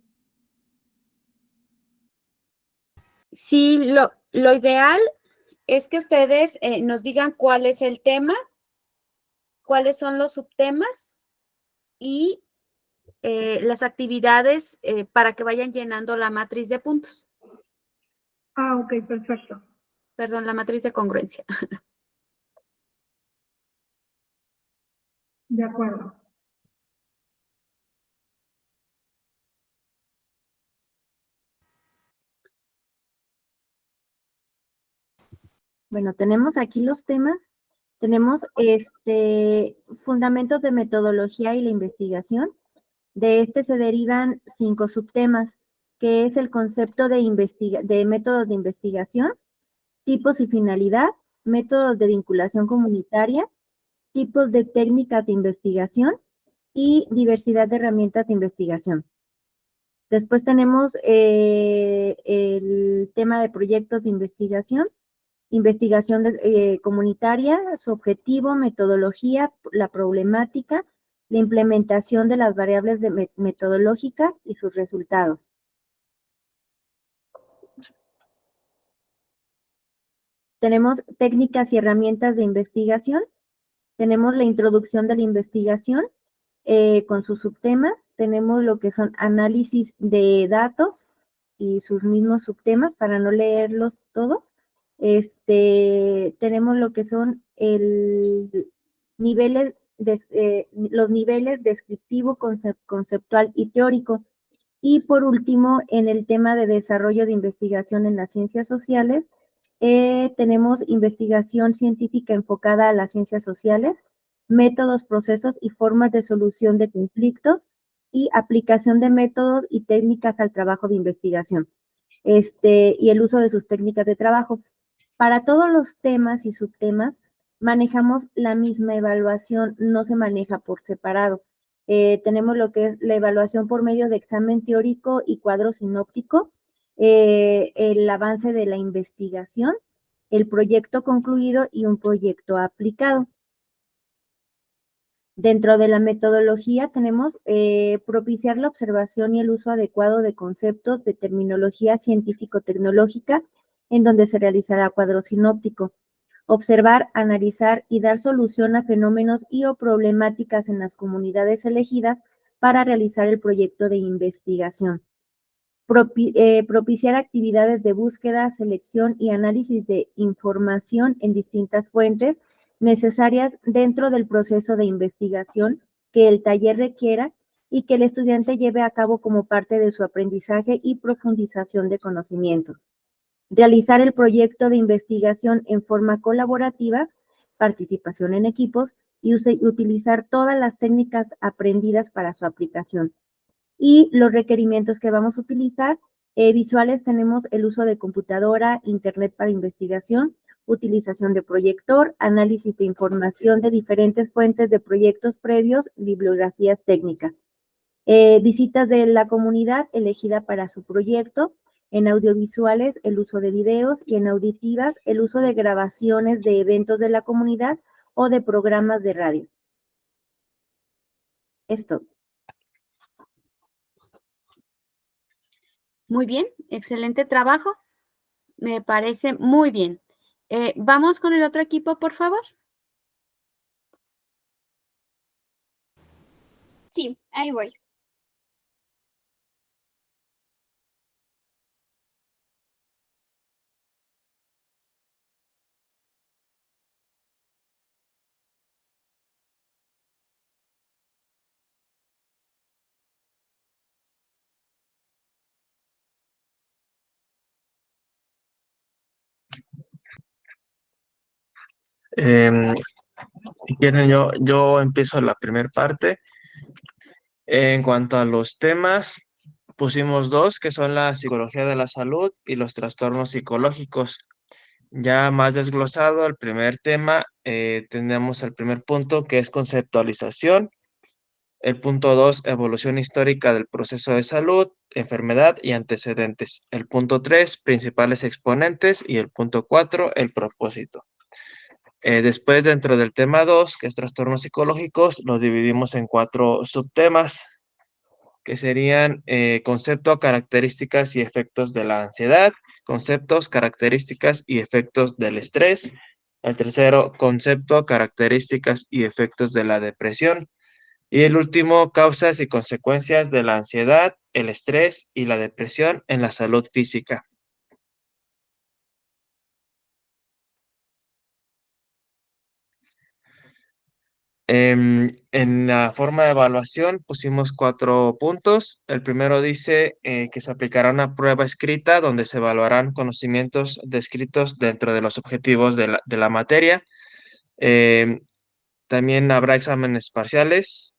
Sí, lo ideal es que ustedes nos digan cuál es el tema, cuáles son los subtemas y las actividades para que vayan llenando la matriz de puntos. Ah, ok, perfecto. Perdón, la matriz de congruencia. De acuerdo. Bueno, tenemos aquí los temas. Tenemos fundamentos de metodología y la investigación. De este se derivan 5 subtemas, que es el concepto de métodos de investigación, tipos y finalidad, métodos de vinculación comunitaria, tipos de técnicas de investigación y diversidad de herramientas de investigación. Después tenemos el tema de proyectos de investigación comunitaria, su objetivo, metodología, la problemática, la implementación de las variables metodológicas y sus resultados. Tenemos técnicas y herramientas de investigación. Tenemos la introducción de la investigación con sus subtemas. Tenemos lo que son análisis de datos y sus mismos subtemas para no leerlos todos. Tenemos lo que son los niveles descriptivo, conceptual y teórico. Y por último, en el tema de desarrollo de investigación en las ciencias sociales, tenemos investigación científica enfocada a las ciencias sociales, métodos, procesos y formas de solución de conflictos y aplicación de métodos y técnicas al trabajo de investigación, y el uso de sus técnicas de trabajo. Para todos los temas y subtemas, manejamos la misma evaluación, no se maneja por separado. Tenemos lo que es la evaluación por medio de examen teórico y cuadro sinóptico, el avance de la investigación, el proyecto concluido y un proyecto aplicado. Dentro de la metodología tenemos propiciar la observación y el uso adecuado de conceptos de terminología científico-tecnológica en donde se realizará cuadro sinóptico. Observar, analizar y dar solución a fenómenos y o problemáticas en las comunidades elegidas para realizar el proyecto de investigación. propiciar actividades de búsqueda, selección y análisis de información en distintas fuentes necesarias dentro del proceso de investigación que el taller requiera y que el estudiante lleve a cabo como parte de su aprendizaje y profundización de conocimientos. Realizar el proyecto de investigación en forma colaborativa, participación en equipos y utilizar todas las técnicas aprendidas para su aplicación. Y los requerimientos que vamos a utilizar, visuales, tenemos el uso de computadora, internet para investigación, utilización de proyector, análisis de información de diferentes fuentes de proyectos previos, bibliografías técnicas. Visitas de la comunidad elegida para su proyecto, en audiovisuales el uso de videos y en auditivas el uso de grabaciones de eventos de la comunidad o de programas de radio. Esto. Muy bien, excelente trabajo. Me parece muy bien. Vamos con el otro equipo, por favor. Sí, ahí voy. Em, si quieren, yo empiezo la primera parte. En cuanto a los temas, pusimos dos, que son la psicología de la salud y los trastornos psicológicos. Ya más desglosado, el primer tema, tenemos el primer punto, que es conceptualización. El punto 2, evolución histórica del proceso de salud, enfermedad y antecedentes. El punto 3, principales exponentes. Y el punto 4, el propósito. Después, dentro del tema 2, que es trastornos psicológicos, lo dividimos en 4 subtemas, que serían concepto, características y efectos de la ansiedad, conceptos, características y efectos del estrés. El tercero, concepto, características y efectos de la depresión. Y el último, causas y consecuencias de la ansiedad, el estrés y la depresión en la salud física. En la forma de evaluación pusimos 4 puntos. El primero dice que se aplicará una prueba escrita donde se evaluarán conocimientos descritos dentro de los objetivos de la materia. Em, También habrá exámenes parciales.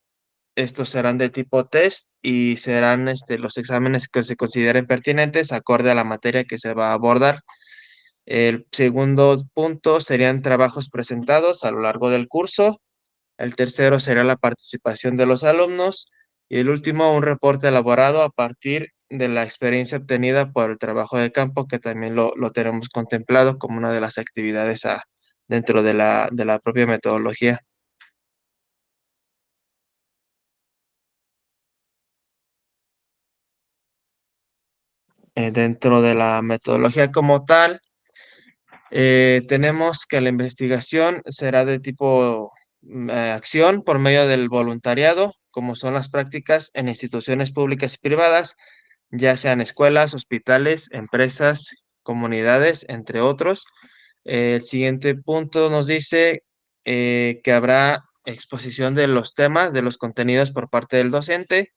Estos serán de tipo test y serán los exámenes que se consideren pertinentes acorde a la materia que se va a abordar. El segundo punto serían trabajos presentados a lo largo del curso. El tercero será la participación de los alumnos. Y el último, un reporte elaborado a partir de la experiencia obtenida por el trabajo de campo, que también lo tenemos contemplado como una de las actividades dentro de la propia metodología. Dentro de la metodología como tal, tenemos que la investigación será de tipo acción por medio del voluntariado, como son las prácticas en instituciones públicas y privadas, ya sean escuelas, hospitales, empresas, comunidades, entre otros. El siguiente punto nos dice que habrá exposición de los temas, de los contenidos por parte del docente.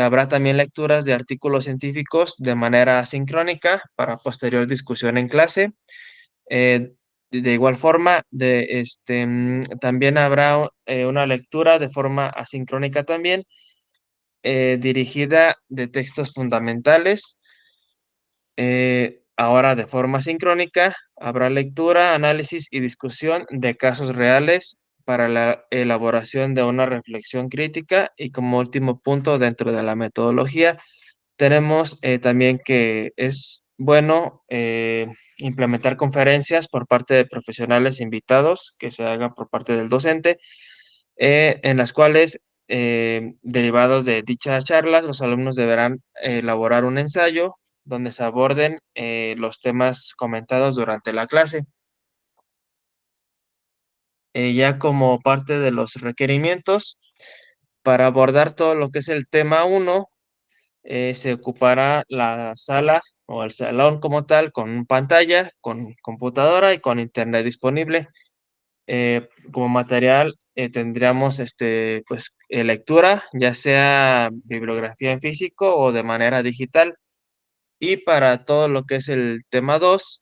Habrá también lecturas de artículos científicos de manera asincrónica para posterior discusión en clase. Eh, de igual forma, también habrá una lectura de forma asincrónica también, dirigida de textos fundamentales. Ahora, de forma sincrónica, habrá lectura, análisis y discusión de casos reales para la elaboración de una reflexión crítica. Y como último punto dentro de la metodología, tenemos también que es bueno implementar conferencias por parte de profesionales invitados que se hagan por parte del docente, en las cuales, derivados de dichas charlas, los alumnos deberán elaborar un ensayo donde se aborden los temas comentados durante la clase. Ya como parte de los requerimientos, para abordar todo lo que es el tema 1, se ocupará la sala o el salón como tal con pantalla, con computadora y con internet disponible. Como material tendríamos pues, lectura, ya sea bibliografía en físico o de manera digital. Y para todo lo que es el tema 2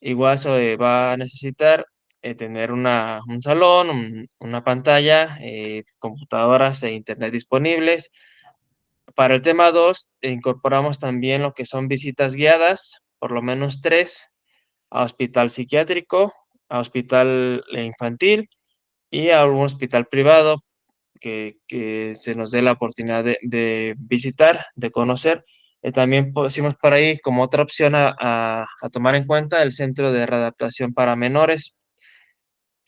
igual se va a necesitar tener un salón, una pantalla, computadoras e internet disponibles. Para el tema 2 incorporamos también lo que son visitas guiadas, por lo menos 3, a hospital psiquiátrico, a hospital infantil y a un hospital privado que se nos dé la oportunidad de visitar, de conocer. También pusimos por ahí como otra opción a tomar en cuenta el Centro de Readaptación para Menores.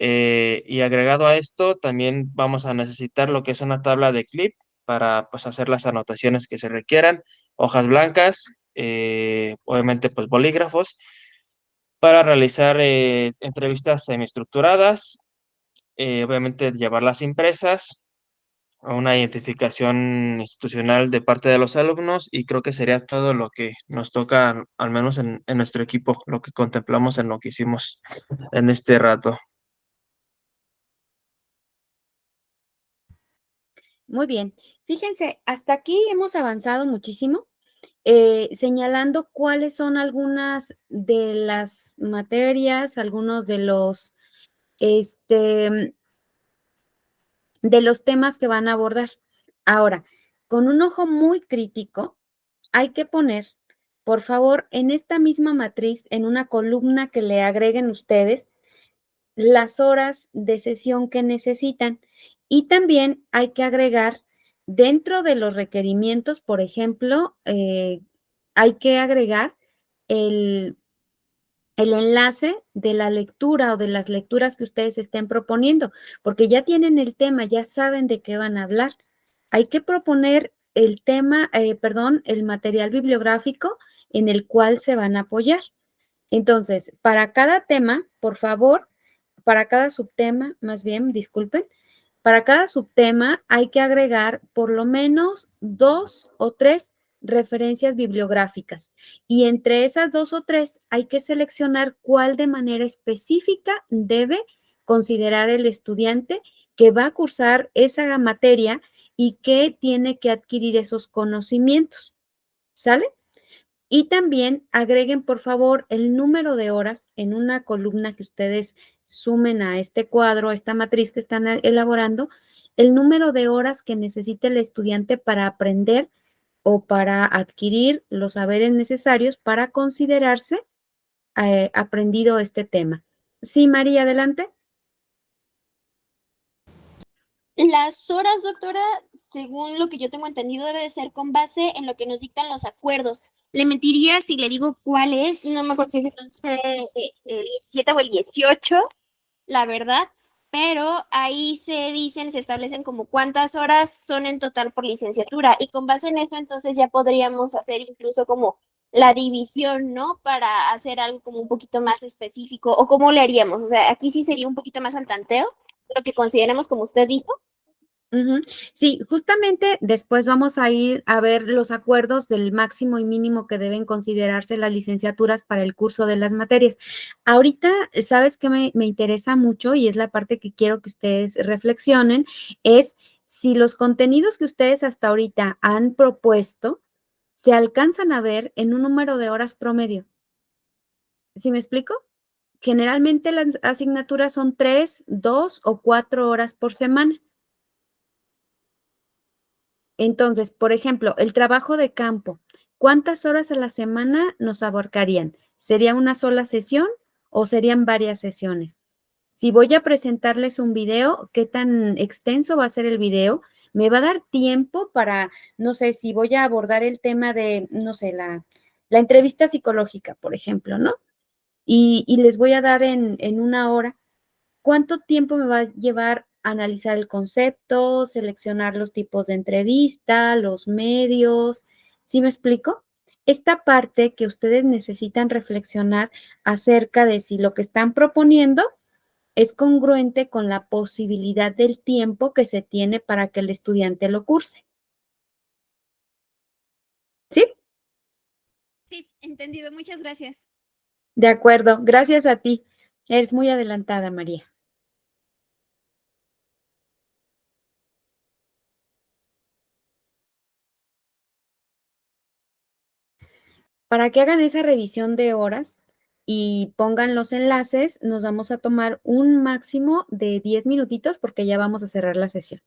Y agregado a esto, también vamos a necesitar lo que es una tabla de clip para pues, hacer las anotaciones que se requieran, hojas blancas, obviamente pues bolígrafos, para realizar entrevistas semiestructuradas, obviamente llevarlas impresas, a una identificación institucional de parte de los alumnos y creo que sería todo lo que nos toca, al menos en nuestro equipo, lo que contemplamos en lo que hicimos en este rato. Muy bien. Fíjense, hasta aquí hemos avanzado muchísimo, señalando cuáles son algunas de las materias, algunos este, de los temas que van a abordar. Ahora, con un ojo muy crítico, hay que poner, por favor, en esta misma matriz, en una columna que le agreguen ustedes, las horas de sesión que necesitan. Y también hay que agregar dentro de los requerimientos, por ejemplo, hay que agregar el, el enlace de la lectura o de las lecturas que ustedes estén proponiendo, porque ya tienen el tema, ya saben de qué van a hablar. Hay que proponer el tema, perdón, el material bibliográfico en el cual se van a apoyar. Entonces, para cada tema, por favor, para cada subtema, más bien, disculpen, para cada subtema hay que agregar por lo menos 2 o 3 referencias bibliográficas y entre esas 2 o 3 hay que seleccionar cuál de manera específica debe considerar el estudiante que va a cursar esa materia y que tiene que adquirir esos conocimientos. ¿Sale? Y también agreguen, por favor, el número de horas en una columna que ustedes sumen a este cuadro, a esta matriz que están elaborando, el número de horas que necesita el estudiante para aprender o para adquirir los saberes necesarios para considerarse aprendido este tema. Sí, María, adelante. Las horas, doctora, según lo que yo tengo entendido, debe de ser con base en lo que nos dictan los acuerdos. Le mentiría si le digo cuál es, no me acuerdo si es el 17 o el 18, la verdad, pero ahí se dicen, se establecen como cuántas horas son en total por licenciatura y con base en eso entonces ya podríamos hacer incluso como la división, ¿no? Para hacer algo como un poquito más específico o cómo le haríamos, o sea, aquí sí sería un poquito más al tanteo, lo que consideremos como usted dijo. Ujú. Sí, justamente después vamos a ir a ver los acuerdos del máximo y mínimo que deben considerarse las licenciaturas para el curso de las materias. Ahorita, ¿sabes qué me interesa mucho? Y es la parte que quiero que ustedes reflexionen, es si los contenidos que ustedes hasta ahorita han propuesto se alcanzan a ver en un número de horas promedio. ¿Sí me explico? Generalmente las asignaturas son 3, 2 o 4 horas por semana. Entonces, por ejemplo, el trabajo de campo, ¿cuántas horas a la semana nos abarcarían? ¿Sería una sola sesión o serían varias sesiones? Si voy a presentarles un video, ¿qué tan extenso va a ser el video? ¿Me va a dar tiempo para, no sé, si voy a abordar el tema de, no sé, la entrevista psicológica, por ejemplo, ¿no? Y les voy a dar en una hora. ¿Cuánto tiempo me va a llevar analizar el concepto, seleccionar los tipos de entrevista, los medios? ¿Sí me explico? Esta parte que ustedes necesitan reflexionar acerca de si lo que están proponiendo es congruente con la posibilidad del tiempo que se tiene para que el estudiante lo curse. ¿Sí? Sí, entendido. Muchas gracias. De acuerdo. Gracias a ti. Eres muy adelantada, María. Para que hagan esa revisión de horas y pongan los enlaces, nos vamos a tomar un máximo de 10 minutitos porque ya vamos a cerrar la sesión.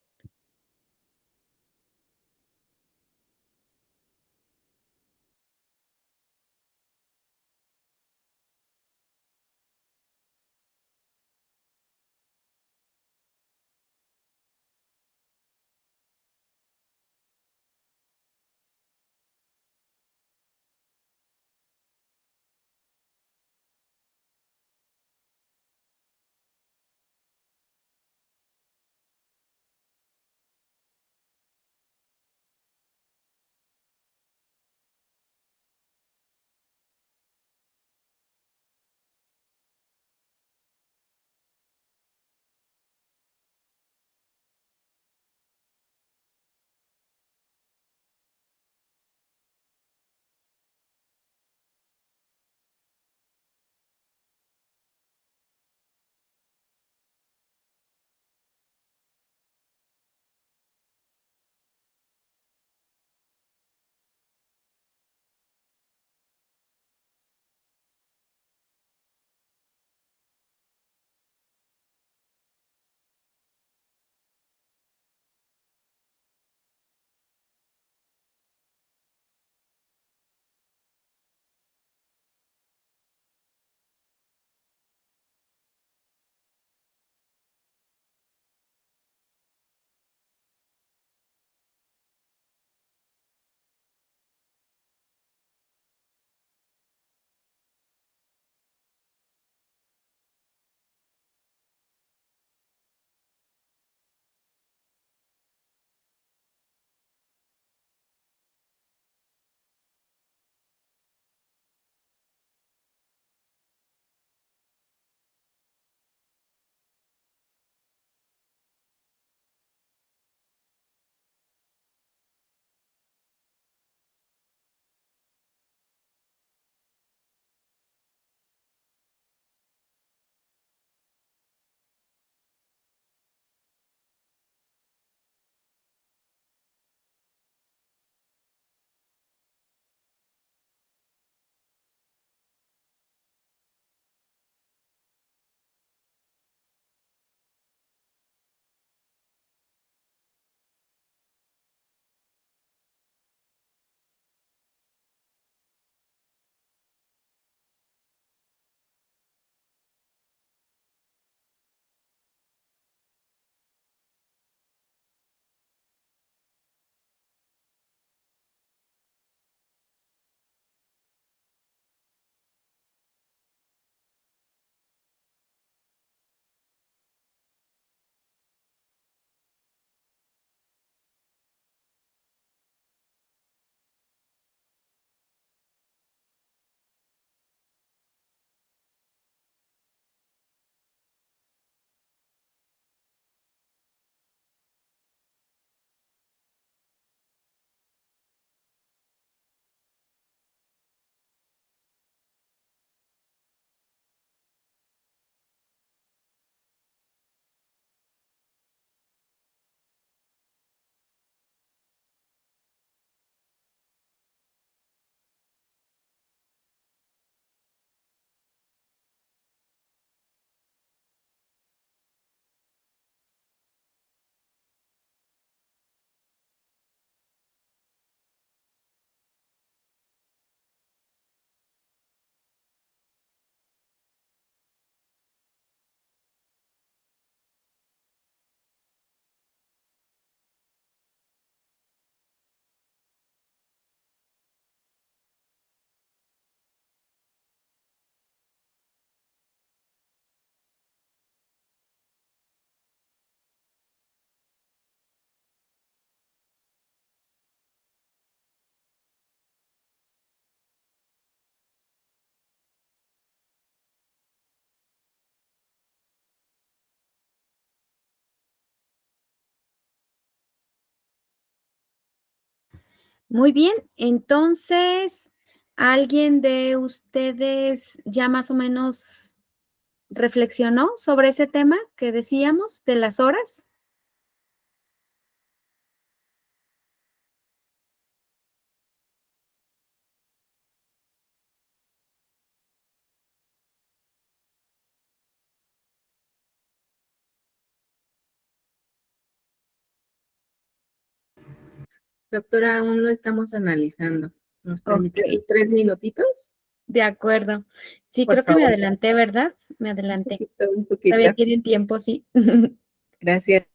Muy bien, entonces, ¿alguien de ustedes ya más o menos reflexionó sobre ese tema que decíamos de las horas? Doctora, aún lo estamos analizando. ¿Nos Ok, permite los 3 minutitos? de acuerdo. Sí, Por creo que me favor, adelanté, ¿verdad? Me un adelanté. poquito, un Todavía poquito. tienen tiempo, sí. Gracias.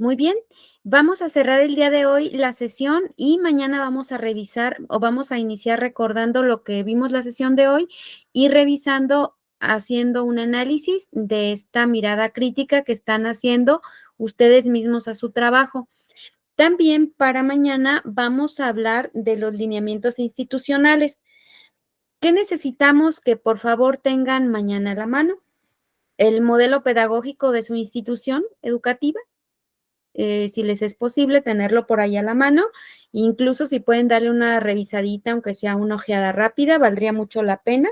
Muy bien, vamos a cerrar el día de hoy la sesión y mañana vamos a revisar o vamos a iniciar recordando lo que vimos la sesión de hoy y revisando, haciendo un análisis de esta mirada crítica que están haciendo ustedes mismos a su trabajo. También para mañana vamos a hablar de los lineamientos institucionales. ¿Qué necesitamos que por favor tengan mañana a la mano? El modelo pedagógico de su institución educativa, si les es posible tenerlo por ahí a la mano, incluso si pueden darle una revisadita, aunque sea una ojeada rápida, valdría mucho la pena.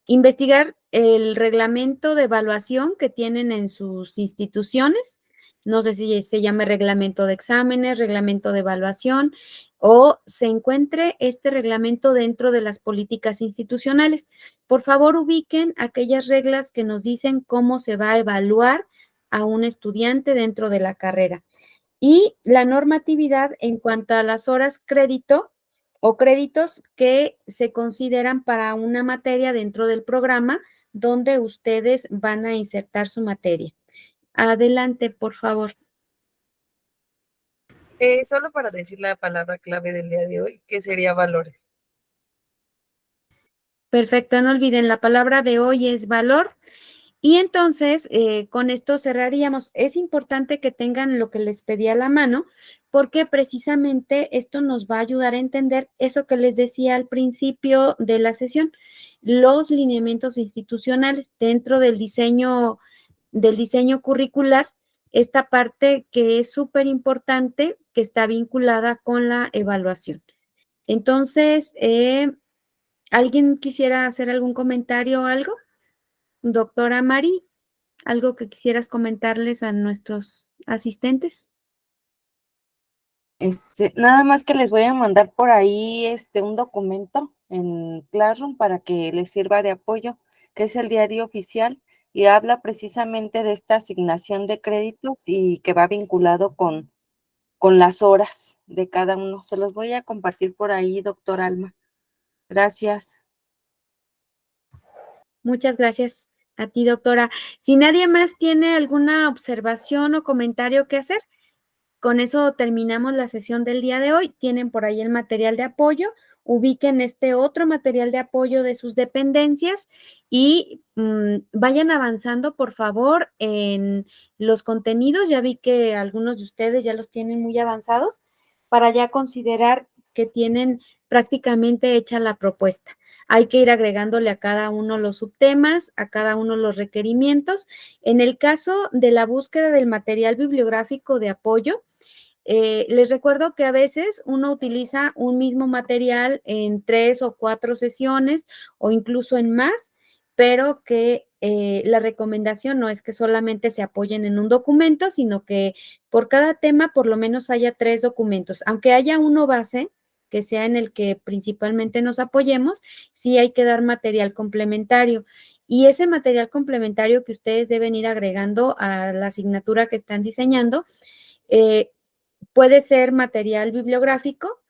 Investigar el reglamento de evaluación que tienen en sus instituciones, no sé si se llame reglamento de exámenes, reglamento de evaluación, o se encuentre este reglamento dentro de las políticas institucionales. Por favor, ubiquen aquellas reglas que nos dicen cómo se va a evaluar a un estudiante dentro de la carrera. Y la normatividad en cuanto a las horas crédito o créditos que se consideran para una materia dentro del programa donde ustedes van a insertar su materia. Adelante, por favor. Solo para decir la palabra clave del día de hoy, que sería valores. Perfecto, no olviden, la palabra de hoy es valor. Y entonces, con esto cerraríamos. Es importante que tengan lo que les pedí a la mano, porque precisamente esto nos va a ayudar a entender eso que les decía al principio de la sesión, los lineamientos institucionales dentro del diseño curricular, esta parte que es súper importante, que está vinculada con la evaluación. Entonces, ¿alguien quisiera hacer algún comentario o algo? Doctora Mari, ¿algo que quisieras comentarles a nuestros asistentes? Nada más que les voy a mandar por ahí un documento en Classroom para que les sirva de apoyo, que es el diario oficial y habla precisamente de esta asignación de créditos y que va vinculado con las horas de cada uno. Se los voy a compartir por ahí, doctor Alma. Gracias. Muchas gracias a ti, doctora. Si nadie más tiene alguna observación o comentario que hacer, con eso terminamos la sesión del día de hoy. Tienen por ahí el material de apoyo. Ubiquen este otro material de apoyo de sus dependencias y vayan avanzando, por favor, en los contenidos. Ya vi que algunos de ustedes ya los tienen muy avanzados para ya considerar que tienen prácticamente hecha la propuesta. Hay que ir agregándole a cada uno los subtemas, a cada uno los requerimientos. En el caso de la búsqueda del material bibliográfico de apoyo, les recuerdo que a veces uno utiliza un mismo material en 3 o 4 sesiones o incluso en más, pero que la recomendación no es que solamente se apoyen en un documento, sino que por cada tema por lo menos haya 3 documentos. Aunque haya uno base, que sea en el que principalmente nos apoyemos, sí hay que dar material complementario. Y ese material complementario que ustedes deben ir agregando a la asignatura que están diseñando, puede ser material bibliográfico,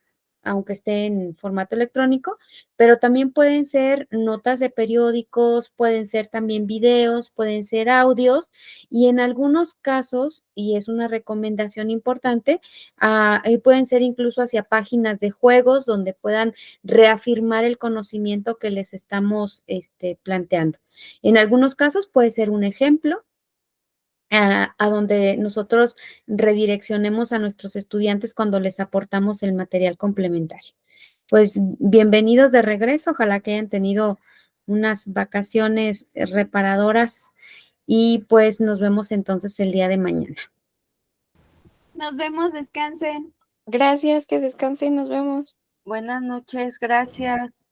aunque esté en formato electrónico, pero también pueden ser notas de periódicos, pueden ser también videos, pueden ser audios y en algunos casos, y es una recomendación importante, pueden ser incluso hacia páginas de juegos donde puedan reafirmar el conocimiento que les estamos planteando. En algunos casos puede ser un ejemplo a donde nosotros redireccionemos a nuestros estudiantes cuando les aportamos el material complementario. Pues bienvenidos de regreso, ojalá que hayan tenido unas vacaciones reparadoras y pues nos vemos entonces el día de mañana. Nos vemos, descansen. Gracias, que descansen, nos vemos. Buenas noches, gracias.